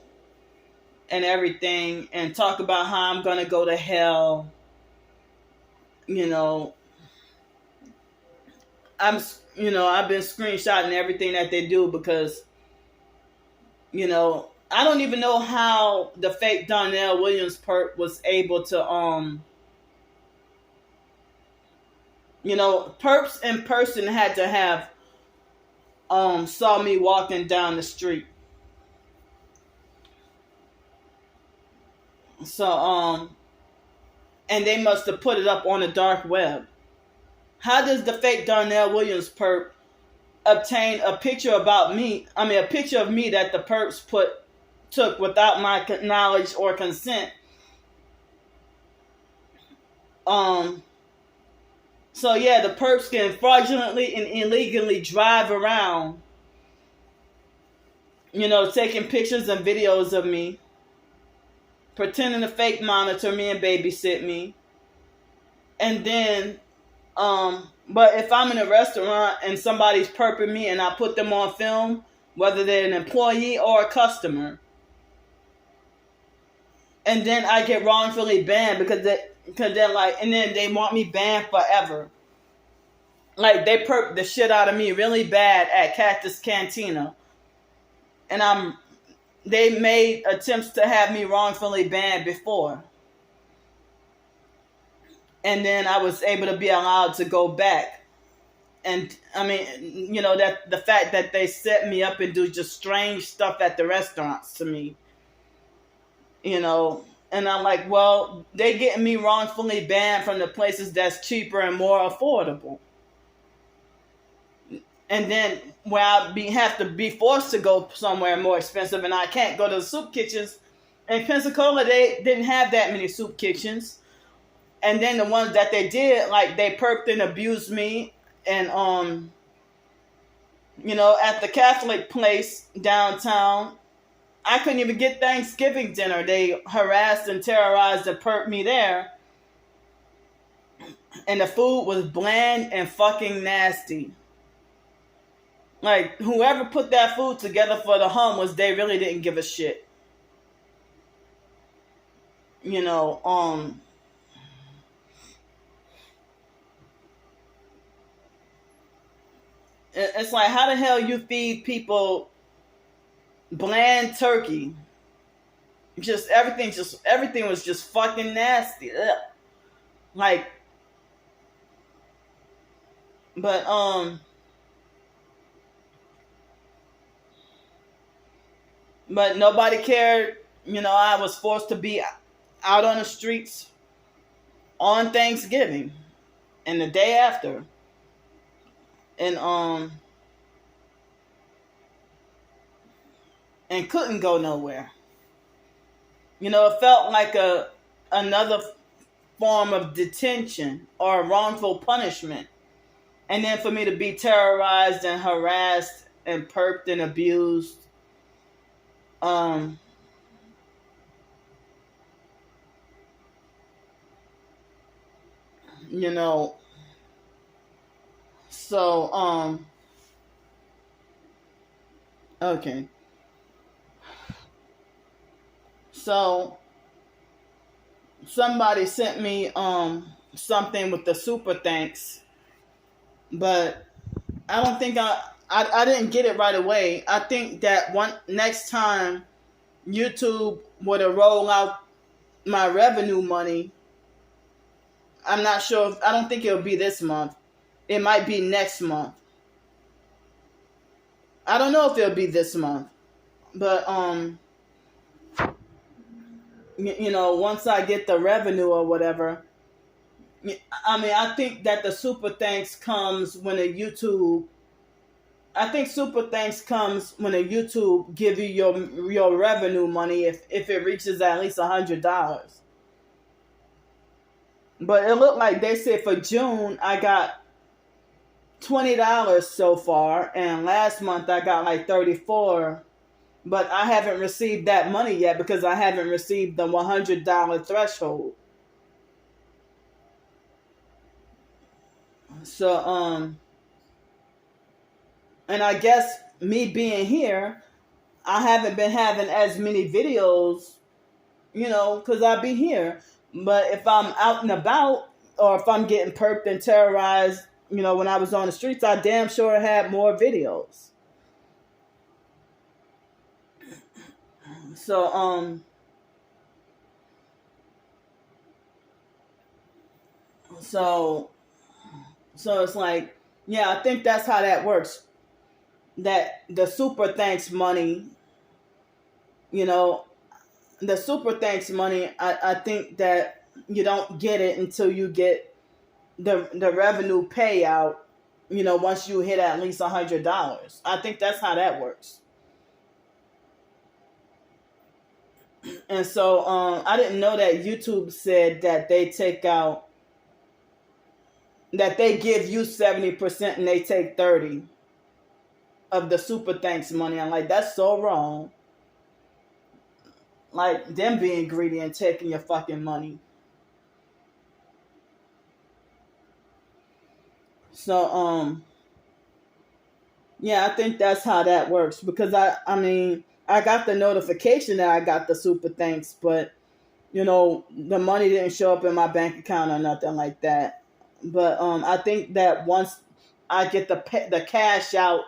Speaker 1: and everything, and talk about how I'm gonna go to hell. I've been screenshotting everything that they do because, I don't even know how the fake Darnell Williams perp was able to, perps in person had to have, saw me walking down the street. So, and they must have put it up on the dark web. How does the fake Darnell Williams perp obtain a picture about me? A picture of me that the perps took without my knowledge or consent. So yeah, the perps can fraudulently and illegally drive around, taking pictures and videos of me, pretending to fake monitor me and babysit me. And then, but if I'm in a restaurant and somebody's perping me and I put them on film, whether they're an employee or a customer, and then I get wrongfully banned because they're like, and then they want me banned forever. Like, they perp the shit out of me really bad at Cactus Cantina. And they made attempts to have me wrongfully banned before. And then I was able to be allowed to go back. And that the fact that they set me up and do just strange stuff at the restaurants to me. And I'm like, well, they getting me wrongfully banned from the places that's cheaper and more affordable. And then where I have to be forced to go somewhere more expensive, and I can't go to the soup kitchens. In Pensacola, they didn't have that many soup kitchens. And then the ones that they did, like, they perped and abused me. And, at the Catholic place downtown, I couldn't even get Thanksgiving dinner. They harassed and terrorized and perped me there. And the food was bland and fucking nasty. Like, whoever put that food together for the homeless, they really didn't give a shit. It's like, how the hell you feed people bland turkey. Everything was just fucking nasty. Ugh. Like, but but nobody cared. I was forced to be out on the streets on Thanksgiving and the day after, and and couldn't go nowhere. It felt like another form of detention or wrongful punishment. And then for me to be terrorized and harassed and perped and abused, um, you know, so, okay. So somebody sent me, something with the super thanks, but I don't think I didn't get it right away. I think that next time YouTube were to roll out my revenue money, I'm not sure. I don't think it'll be this month. It might be next month. I don't know if it'll be this month, but once I get the revenue or whatever, I think that the super thanks comes when a YouTube. I think super thanks comes when a YouTube give you your revenue money if it reaches at least $100. But it looked like they said for June I got $20 so far, and last month I got like 34. But I haven't received that money yet because I haven't received the $100 threshold. So and I guess me being here, I haven't been having as many videos, because I be here. But if I'm out and about, or if I'm getting perped and terrorized, when I was on the streets, I damn sure had more videos. So, so it's like, yeah, I think that's how that works. That the super thanks money, the super thanks money, I think that you don't get it until you get the revenue payout, once you hit at least $100. I think that's how that works. And so I didn't know that YouTube said that they give you 70% and they take 30 of the super thanks money. I'm like, that's so wrong. Like, them being greedy and taking your fucking money. So yeah, I think that's how that works, because I got the notification that I got the super thanks, but the money didn't show up in my bank account or nothing like that. But I think that once I get the cash out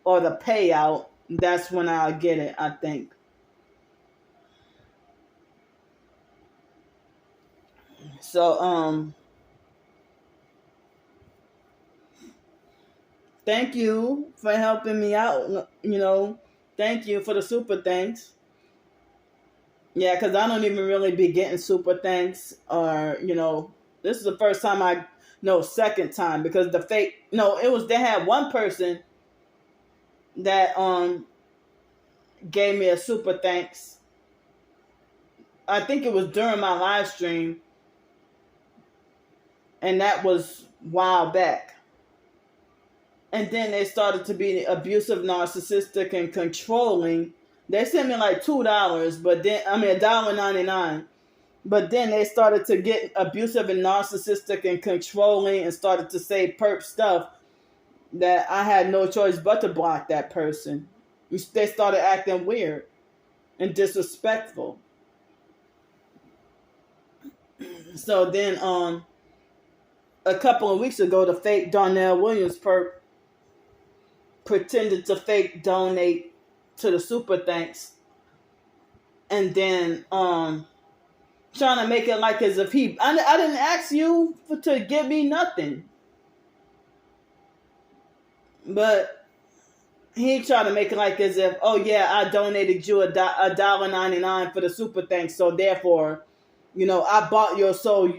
Speaker 1: or the payout, that's when I'll get it, I think. So thank you for helping me out. Thank you for the super thanks. Yeah, because I don't even really be getting super thanks, or this is the first time second time, because the fake, they had one person that gave me a super thanks. I think it was during my live stream, and that was a while back. And then they started to be abusive, narcissistic, and controlling. They sent me like $2, but then $1.99. But then they started to get abusive and narcissistic and controlling, and started to say perp stuff that I had no choice but to block that person. They started acting weird and disrespectful. So then a couple of weeks ago, the fake Darnell Williams perp pretended to fake donate to the super thanks, and then trying to make it like as if I didn't ask you to give me nothing, but he tried to make it like as if, oh yeah, I donated you $1.99 for the super thanks, so therefore, I bought your soul.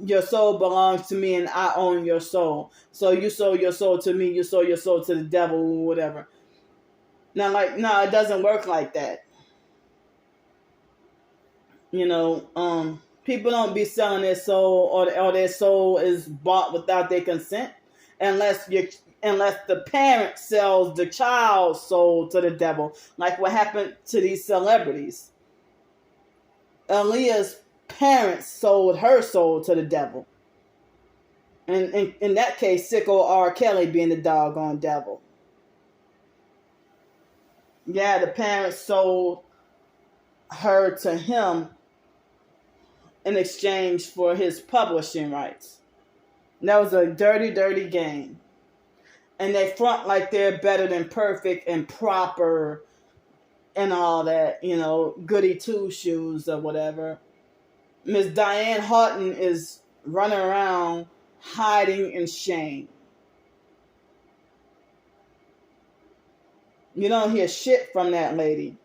Speaker 1: Your soul belongs to me, and I own your soul. So you sold your soul to me. You sold your soul to the devil, or whatever. Now, no, it doesn't work like that. People don't be selling their soul, or their soul is bought without their consent, unless the parent sells the child's soul to the devil, like what happened to these celebrities. Aaliyah's parents sold her soul to the devil. And in that case, sicko R. Kelly being the doggone devil. Yeah, the parents sold her to him in exchange for his publishing rights. And that was a dirty, dirty game. And they front like they're better than perfect and proper and all that, goody two shoes or whatever. Miss Diane Horton is running around hiding in shame. You don't hear shit from that lady.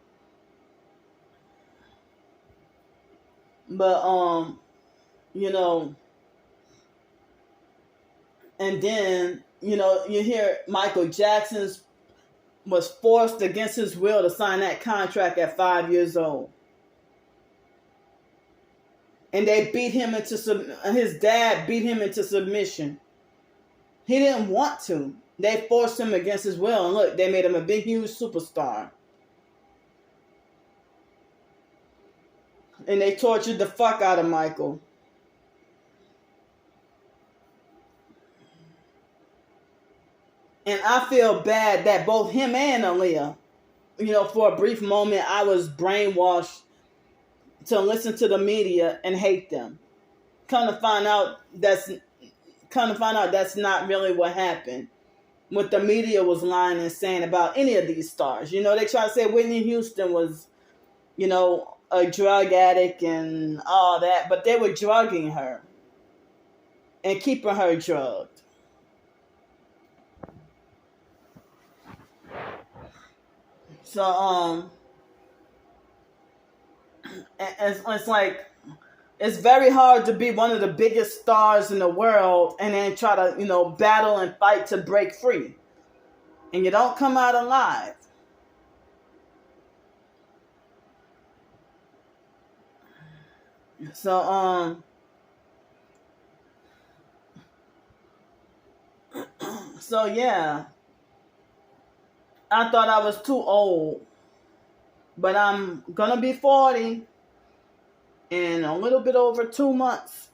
Speaker 1: But, and then, you hear Michael Jackson's was forced against his will to sign that contract at 5 years old. And they beat him his dad beat him into submission. He didn't want to. They forced him against his will. And look, they made him a big, huge superstar. And they tortured the fuck out of Michael. And I feel bad that both him and Aaliyah, for a brief moment, I was brainwashed to listen to the media and hate them. Come to find out that's not really what happened. What the media was lying and saying about any of these stars. They try to say Whitney Houston was, a drug addict and all that, but they were drugging her and keeping her drugged. So, it's like, it's very hard to be one of the biggest stars in the world and then try to, battle and fight to break free. And you don't come out alive. So, so yeah. I thought I was too old. But I'm going to be 40 in a little bit over 2 months.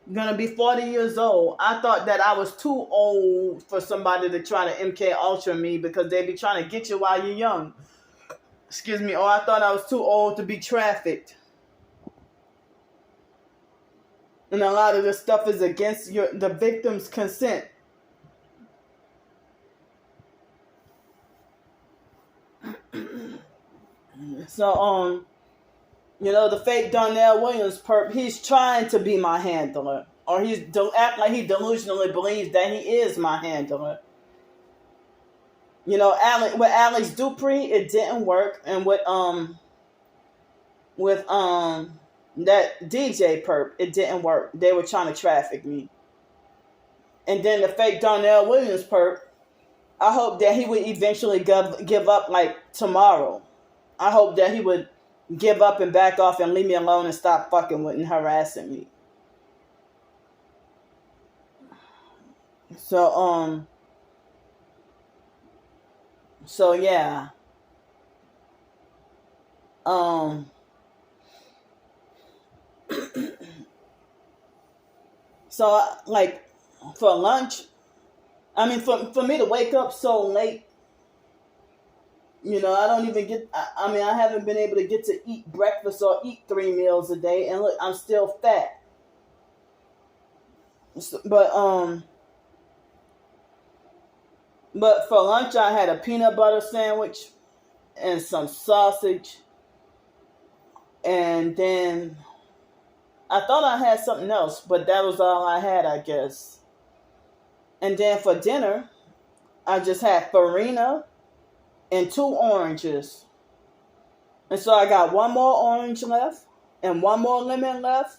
Speaker 1: I'm going to be 40 years old. I thought that I was too old for somebody to try to MK Ultra me because they be trying to get you while you're young. Excuse me. Or I thought I was too old to be trafficked. And a lot of this stuff is against the victim's consent. So, the fake Darnell Williams perp, he's trying to be my handler. Or he's act like he delusionally believes that he is my handler. With Alex Dupree, it didn't work. And with that DJ perp, it didn't work. They were trying to traffic me. And then the fake Darnell Williams perp, I hope that he would eventually give up like tomorrow. I hope that he would give up and back off and leave me alone and stop fucking with and harassing me. So, yeah. So, like, for lunch, for me to wake up so late, I don't even get, I haven't been able to get to eat breakfast or eat 3 meals a day. And look, I'm still fat. But, But for lunch, I had a peanut butter sandwich and some sausage. And then I thought I had something else, but that was all I had, I guess. And then for dinner, I just had farina and 2 oranges. And so I got one more orange left and one more lemon left.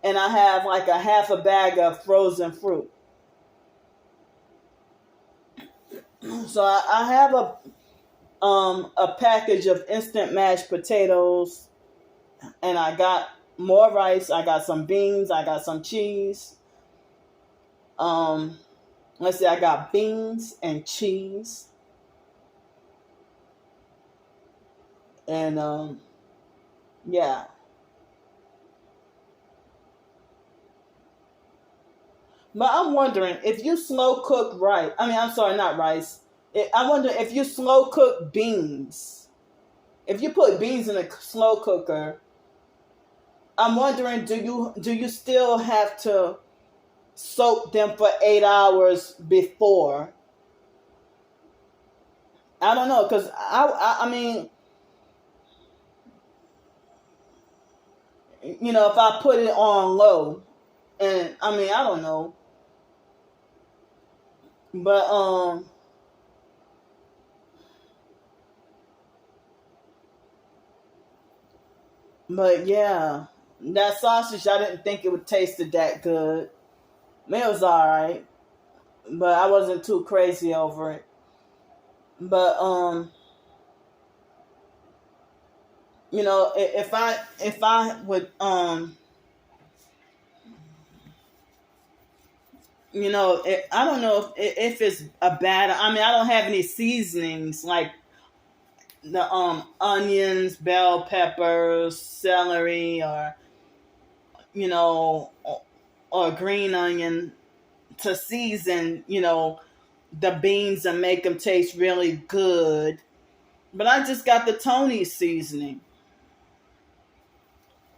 Speaker 1: And I have like a half a bag of frozen fruit. So I have a package of instant mashed potatoes, and I got more rice. I got some beans. I got some cheese. Let's see, I got beans and cheese, and yeah. But I'm wondering if you slow cook rice. I mean, I'm sorry, not rice. I wonder if you slow cook beans. If you put beans in a slow cooker, I'm wondering, do you still have to soak them for 8 hours before? I don't know, because I mean, if I put it on low, and I mean, I don't know, but yeah, that sausage, I didn't think it would taste that good. I mean, it was all right, but I wasn't too crazy over it. But if I would I don't know if it's a bad. I mean, I don't have any seasonings like the onions, bell peppers, celery, or or green onion to season the beans and make them taste really good. But I just got the Tony seasoning.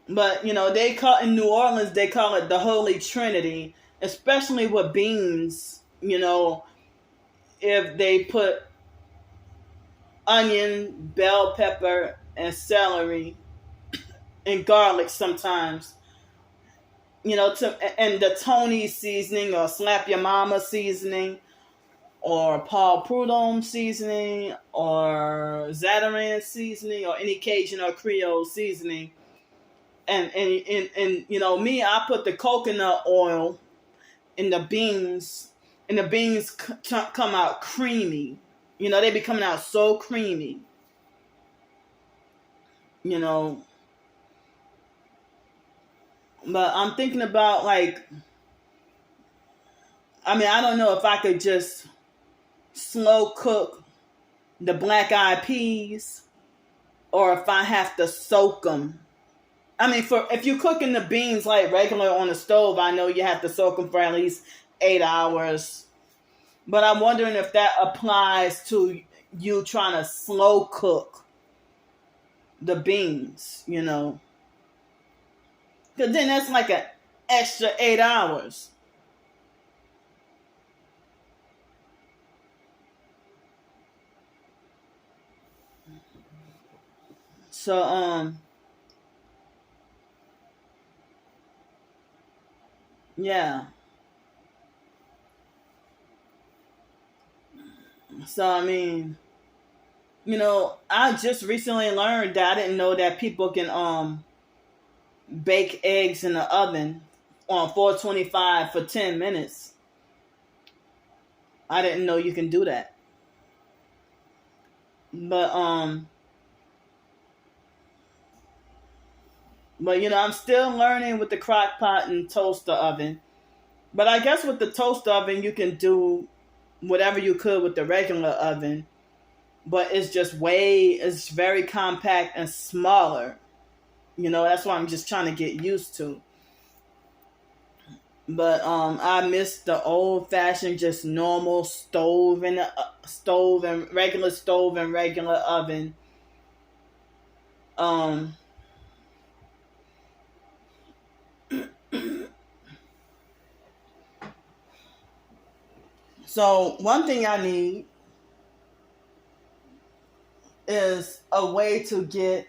Speaker 1: But they call in New Orleans, they call it the Holy Trinity, especially with beans. If they put onion, bell pepper, and celery, and garlic sometimes. And the Tony seasoning or Slap Your Mama seasoning or Paul Prudhomme seasoning or Zatarain seasoning or any Cajun or Creole seasoning. And me, I put the coconut oil in the beans, and the beans come out creamy. They be coming out so creamy. But I'm thinking about, like, I mean, I don't know if I could just slow cook the black eyed peas or if I have to soak them. I mean, if you're cooking the beans like regular on the stove, I know you have to soak them for at least 8 hours. But I'm wondering if that applies to you trying to slow cook the beans, Because then that's like an extra 8 hours. So, yeah. So, I mean, I just recently learned that I didn't know that people can bake eggs in the oven on 425 for 10 minutes. I didn't know you can do that. But I'm still learning with the crock pot and toaster oven. But I guess with the toaster oven you can do whatever you could with the regular oven. But it's very compact and smaller. That's what I'm just trying to get used to. But I miss the old fashioned, just normal stove and regular stove and regular oven. So one thing I need is a way to get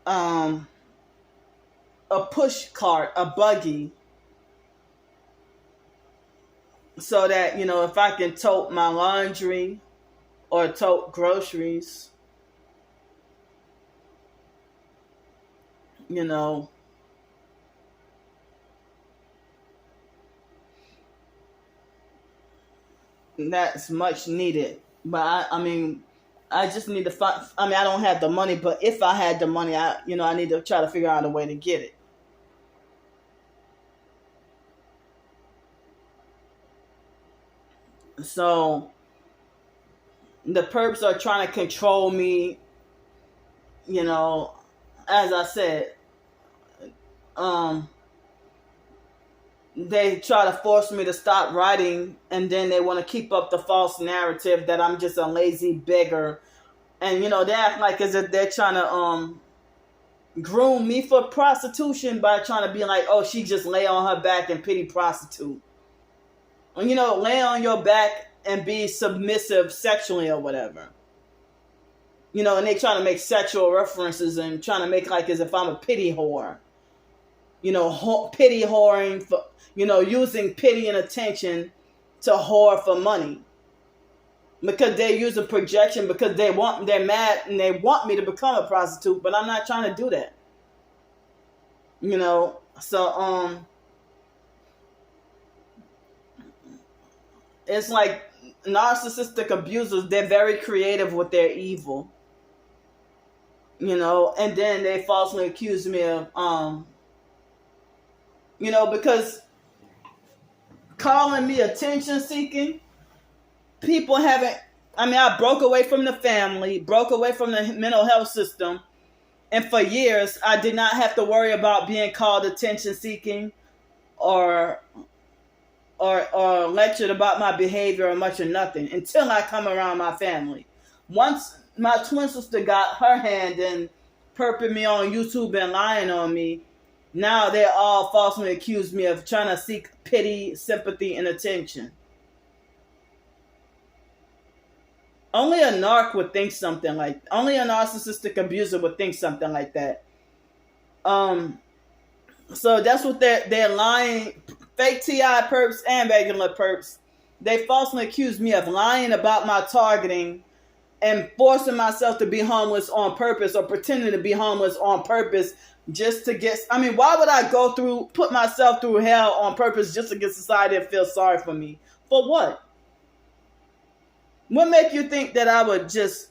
Speaker 1: a push cart, a buggy, so that, if I can tote my laundry or tote groceries, that's much needed. But I just need to find. I don't have the money, but if I had the money, I need to try to figure out a way to get it. So the perps are trying to control me. As I said, they try to force me to stop writing, and then they want to keep up the false narrative that I'm just a lazy beggar. And, they act like as if they're trying to groom me for prostitution by trying to be like, oh, she just lay on her back and pity prostitute. And, lay on your back and be submissive sexually or whatever. And they trying to make sexual references and trying to make like as if I'm a pity whore. Pity whoring for, using pity and attention to whore for money. Because they use a projection, because they're mad and they want me to become a prostitute, but I'm not trying to do that. So it's like narcissistic abusers, they're very creative with their evil. And then they falsely accuse me of because calling me attention seeking, people haven't, I broke away from the family, broke away from the mental health system, and for years I did not have to worry about being called attention seeking or lectured about my behavior or much or nothing until I come around my family. Once my twin sister got her hand in perping me on YouTube and lying on me, now they're all falsely accused me of trying to seek pity, sympathy, and attention. Only a narc would think something like, only a narcissistic abuser would think something like that. So that's what they're lying, fake TI perps and regular perps. They falsely accused me of lying about my targeting and forcing myself to be homeless on purpose, or pretending to be homeless on purpose just to get, why would I put myself through hell on purpose just to get society to feel sorry for me? For what? What make you think that I would just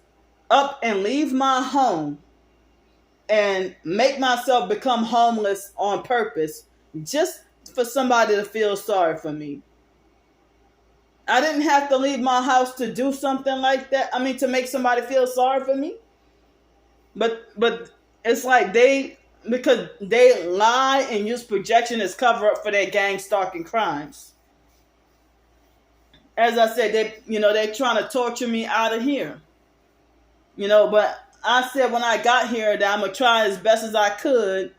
Speaker 1: up and leave my home and make myself become homeless on purpose just for somebody to feel sorry for me? I didn't have to leave my house to do something like that. To make somebody feel sorry for me. But it's like because they lie and use projection as cover up for their gang stalking crimes. As I said, they're trying to torture me out of here. But I said when I got here that I'm going to try as best as I could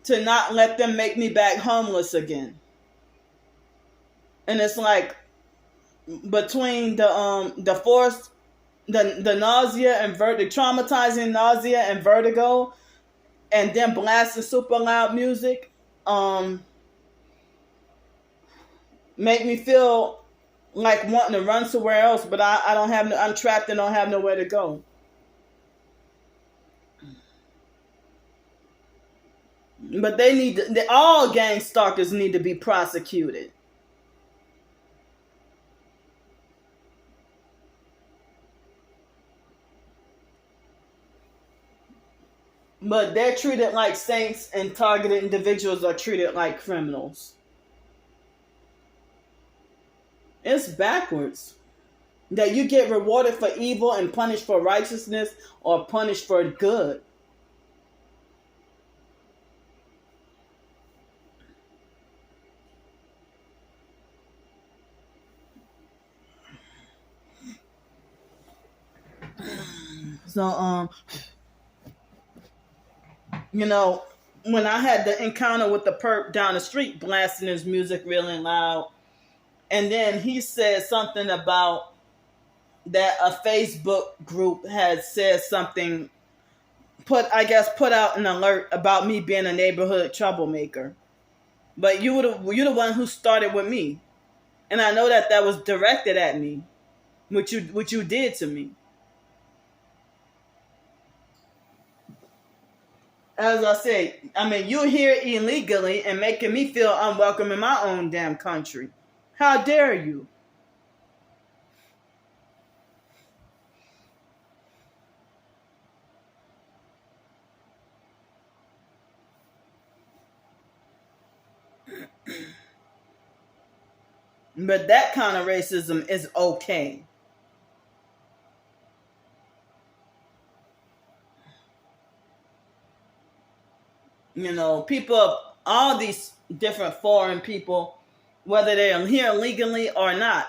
Speaker 1: to not let them make me back homeless again. And it's like, between the forced, the nausea and the traumatizing nausea and vertigo, and then blasting super loud music, make me feel like wanting to run somewhere else, but I don't have I'm trapped and don't have nowhere to go. But all gang stalkers need to be prosecuted. But they're treated like saints, and targeted individuals are treated like criminals. It's backwards. That you get rewarded for evil and punished for righteousness, or punished for good. So, when I had the encounter with the perp down the street blasting his music really loud, and then he said something about that a Facebook group had said something, put out an alert about me being a neighborhood troublemaker. But you're the one who started with me, and I know that was directed at me, what you did to me. As I said, I mean, you're here illegally and making me feel unwelcome in my own damn country. How dare you? But that kind of racism is okay. You know, people, all these different foreign people, whether they're here legally or not.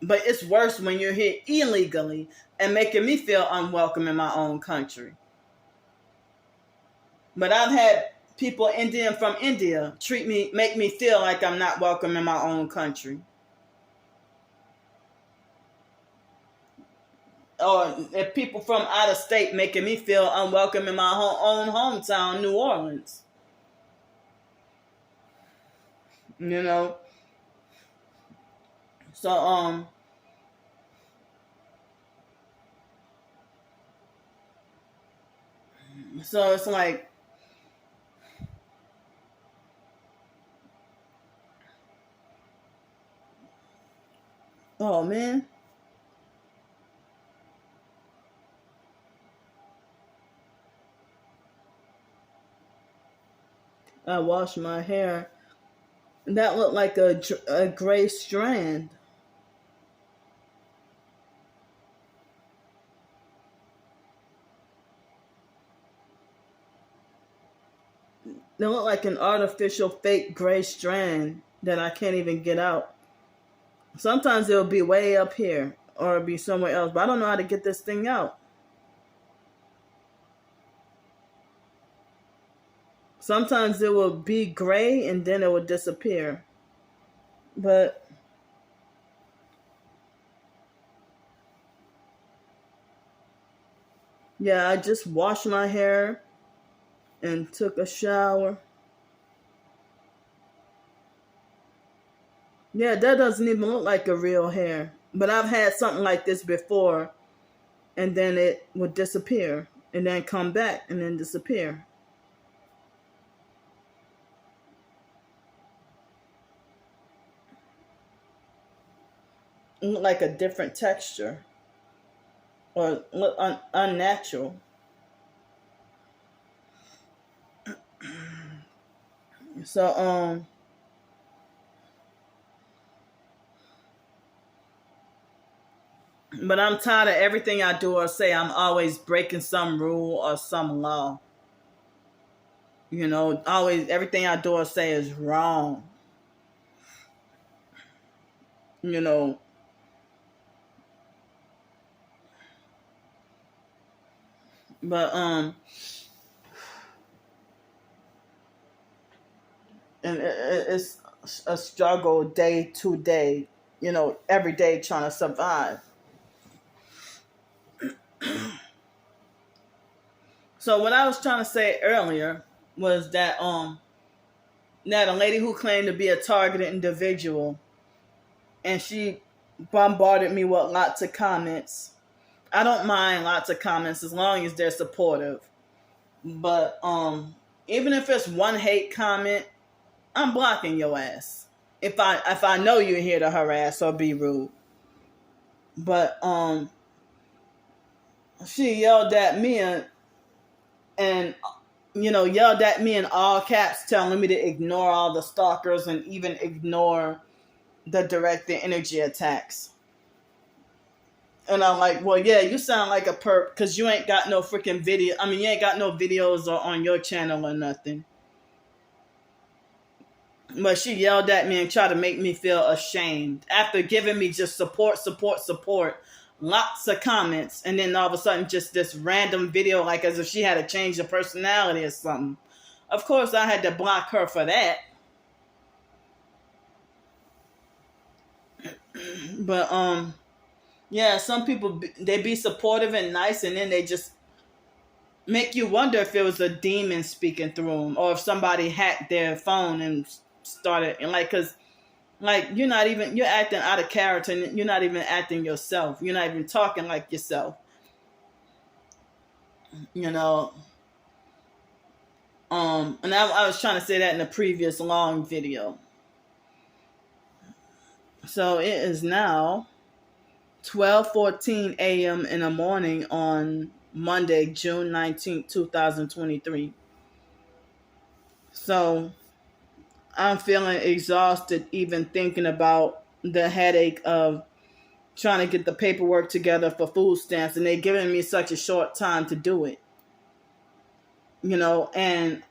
Speaker 1: But it's worse when you're here illegally and making me feel unwelcome in my own country. But I've had people from India make me feel like I'm not welcome in my own country. Or if people from out of state making me feel unwelcome in my own hometown, New Orleans. You know? So, so it's like, oh man. I washed my hair. That looked like a gray strand. They look like an artificial fake gray strand that I can't even get out. Sometimes it'll be way up here or it'll be somewhere else, but I don't know how to get this thing out. Sometimes it will be gray and then it will disappear. But yeah, I just washed my hair and took a shower. Yeah, that doesn't even look like a real hair. But I've had something like this before, and then it would disappear, and then come back, and then disappear. It looked like a different texture, or look unnatural. So, but I'm tired of everything I do or say. I'm always breaking some rule or some law. You know, always everything I do or say is wrong. You know, but and it's a struggle day to day. You know, every day trying to survive. So what I was trying to say earlier was that that a lady who claimed to be a targeted individual, and she bombarded me with lots of comments. I don't mind lots of comments as long as they're supportive. But even if it's one hate comment, I'm blocking your ass. If I know you're here to harass or be rude. But she yelled at me and yelled at me in all caps, telling me to ignore all the stalkers and even ignore the directed energy attacks. And I'm like, well, yeah, you sound like a perp because you ain't got no freaking video. I mean, you ain't got no videos or on your channel or nothing. But she yelled at me and tried to make me feel ashamed after giving me just support, lots of comments, and then all of a sudden just this random video, like as if she had a change of personality or something. Of course, I had to block her for that. But Yeah, some people they be supportive and nice, and then they just make you wonder if it was a demon speaking through them, or if somebody hacked their phone and started, and like, cause like you're acting out of character, and you're not even acting yourself. You're not even talking like yourself. You know. And I was trying to say that in the previous long video. So it is now 12:14 a.m. in the morning on Monday, June 19th, 2023. So I'm feeling exhausted even thinking about the headache of trying to get the paperwork together for food stamps, and they're giving me such a short time to do it. And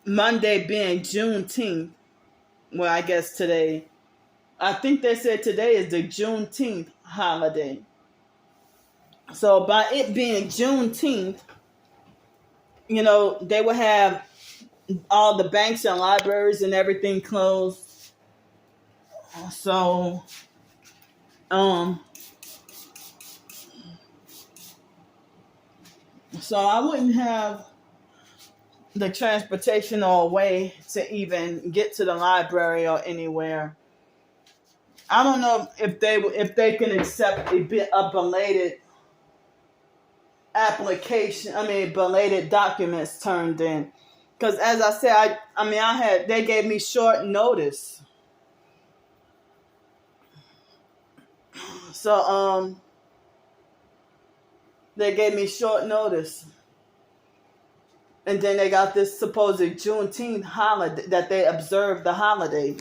Speaker 1: Monday being Juneteenth, well, I guess today, I think they said today is the Juneteenth holiday. So by it being Juneteenth, they will have all the banks and libraries and everything closed. So, I wouldn't have the transportation or way to even get to the library or anywhere. I don't know if they can accept a belated application. Belated documents turned in, because as I said, they gave me short notice. So they gave me short notice, and then they got this supposed Juneteenth holiday that they observe the holiday.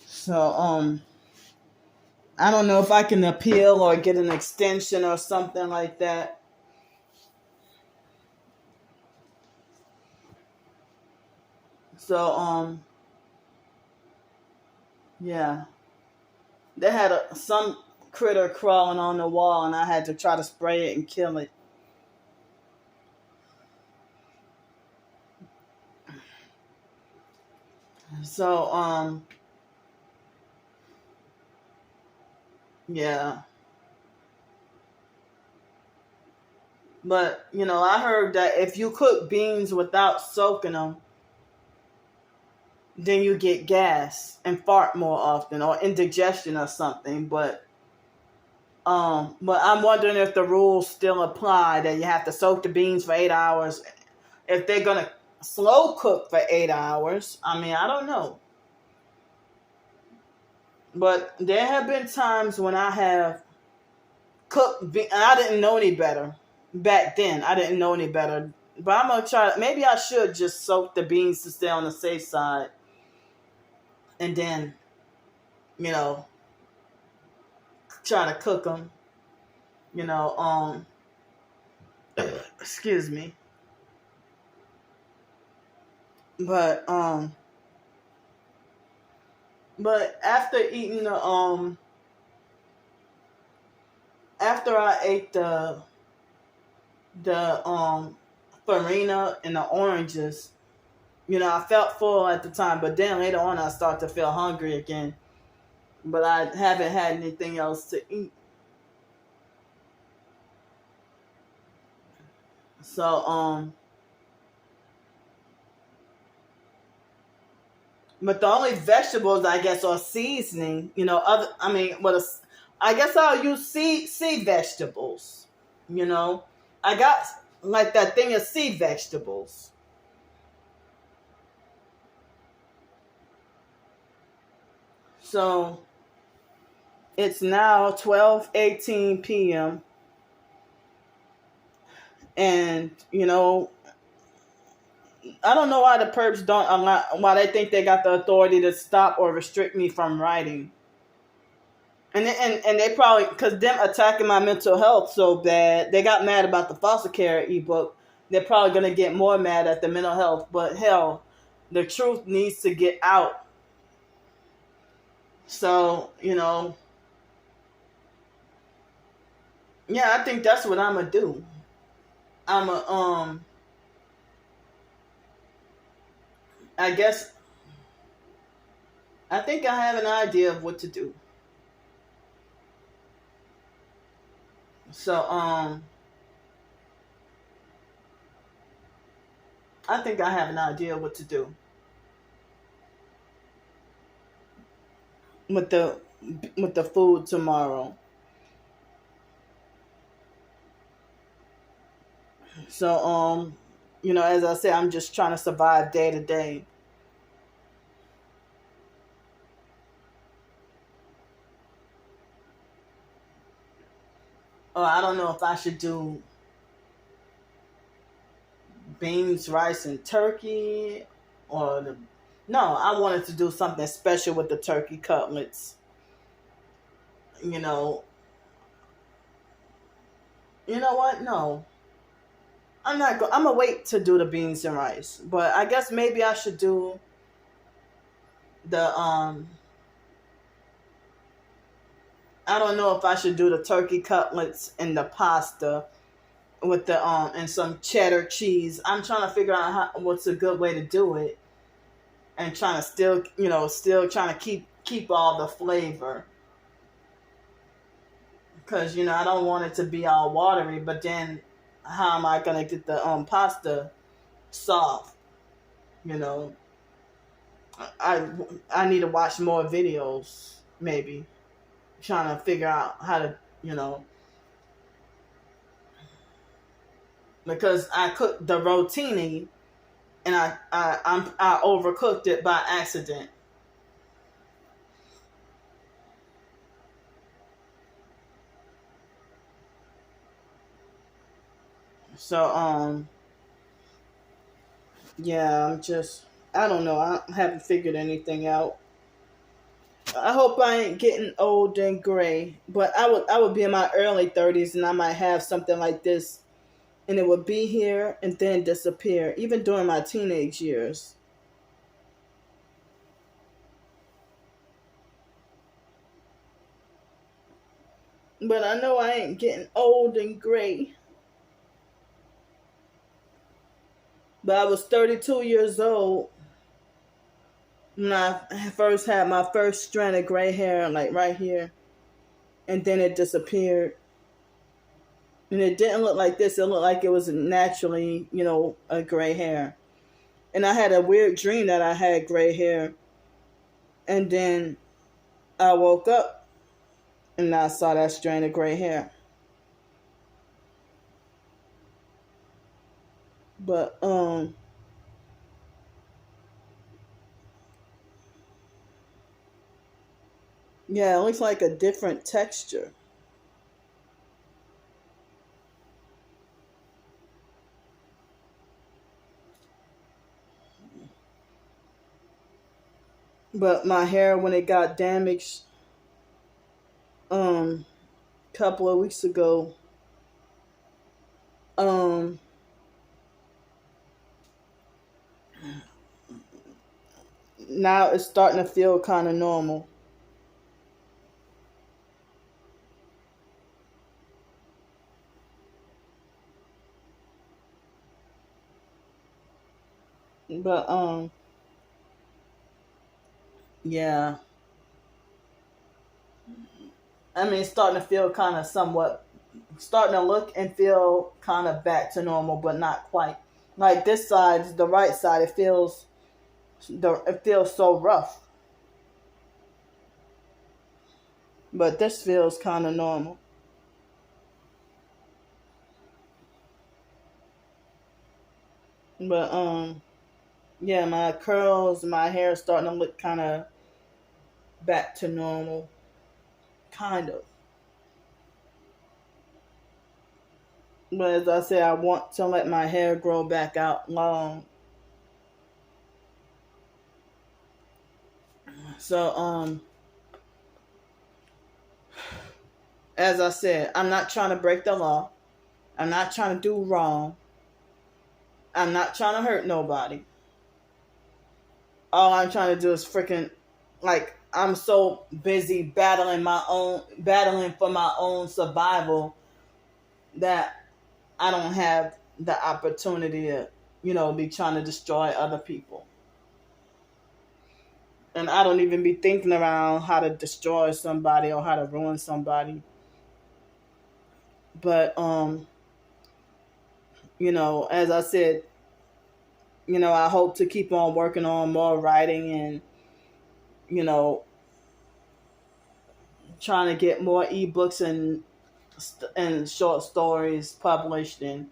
Speaker 1: So I don't know if I can appeal or get an extension or something like that. So yeah, they had some critter crawling on the wall, and I had to try to spray it and kill it. So yeah. But I heard that if you cook beans without soaking them, then you get gas and fart more often, or indigestion or something. But I'm wondering if the rules still apply, that you have to soak the beans for 8 hours. If they're gonna slow cook for 8 hours, I don't know. But there have been times when I have cooked, and I didn't know any better. Back then, I didn't know any better. But I'm going to try. Maybe I should just soak the beans to stay on the safe side. And then, try to cook them. Excuse me. But after eating after I ate the farina and the oranges, I felt full at the time, but then later on I started to feel hungry again. But I haven't had anything else to eat. So but the only vegetables, I guess, are seasoning. I guess I'll use sea vegetables. I got like that thing of sea vegetables. So it's now 12:18 p.m. And I don't know why the perps don't allow, why they think they got the authority to stop or restrict me from writing. And they probably, because them attacking my mental health so bad, they got mad about the foster care ebook. They're probably going to get more mad at the mental health. But hell, the truth needs to get out. So, Yeah, I think that's what I'm gonna do. I'm a I guess I think I have an idea of what to do. So I think I have an idea of what to do with the food tomorrow. So as I said, I'm just trying to survive day to day. I don't know if I should do beans, rice, and turkey, or no. I wanted to do something special with the turkey cutlets. You know, you know what? No, I'm not. I'm gonna wait to do the beans and rice, but I guess maybe I should do the I don't know if I should do the turkey cutlets and the pasta with the and some cheddar cheese. I'm trying to figure out what's a good way to do it, and trying to still trying to keep all the flavor, because I don't want it to be all watery. But then, how am I gonna get the pasta soft? You know, I need to watch more videos, maybe, trying to figure out how to because I cooked the rotini and I overcooked it by accident. So yeah, I don't know. I haven't figured anything out. I hope I ain't getting old and gray, but I would be in my early 30s and I might have something like this, and it would be here and then disappear, even during my teenage years. But I know I ain't getting old and gray. But I was 32 years old when I first had my first strand of gray hair, like right here, and then it disappeared. And it didn't look like this. It looked like it was naturally, a gray hair. And I had a weird dream that I had gray hair. And then I woke up and I saw that strand of gray hair. But yeah, it looks like a different texture. But my hair, when it got damaged a couple of weeks ago, now it's starting to feel kind of normal. But yeah, I mean, it's starting to feel kind of somewhat, starting to look and feel kind of back to normal, but not quite. Like this side, the right side, it feels so rough. But this feels kind of normal. But yeah, my curls, my hair is starting to look kind of back to normal, kind of. But as I say, I want to let my hair grow back out long. So as I said, I'm not trying to break the law. I'm not trying to do wrong. I'm not trying to hurt nobody. All I'm trying to do is freaking, like, I'm so busy battling for my own survival that I don't have the opportunity to, be trying to destroy other people. And I don't even be thinking around how to destroy somebody or how to ruin somebody. But as I said, I hope to keep on working on more writing and, trying to get more ebooks and short stories published, and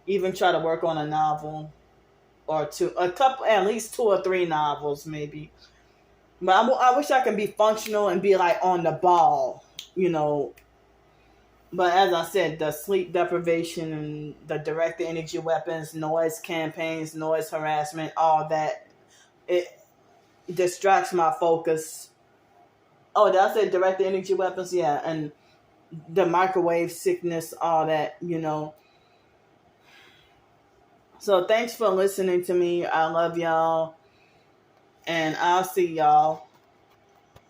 Speaker 1: even try to work on a novel or two, a couple, at least 2 or 3 novels maybe. But I wish I could be functional and be like on the ball. But as I said, the sleep deprivation and the direct energy weapons, noise campaigns, noise harassment, all that, it distracts my focus. Oh, did I say direct energy weapons? Yeah, and the microwave sickness, all that. So thanks for listening to me. I love y'all. And I'll see y'all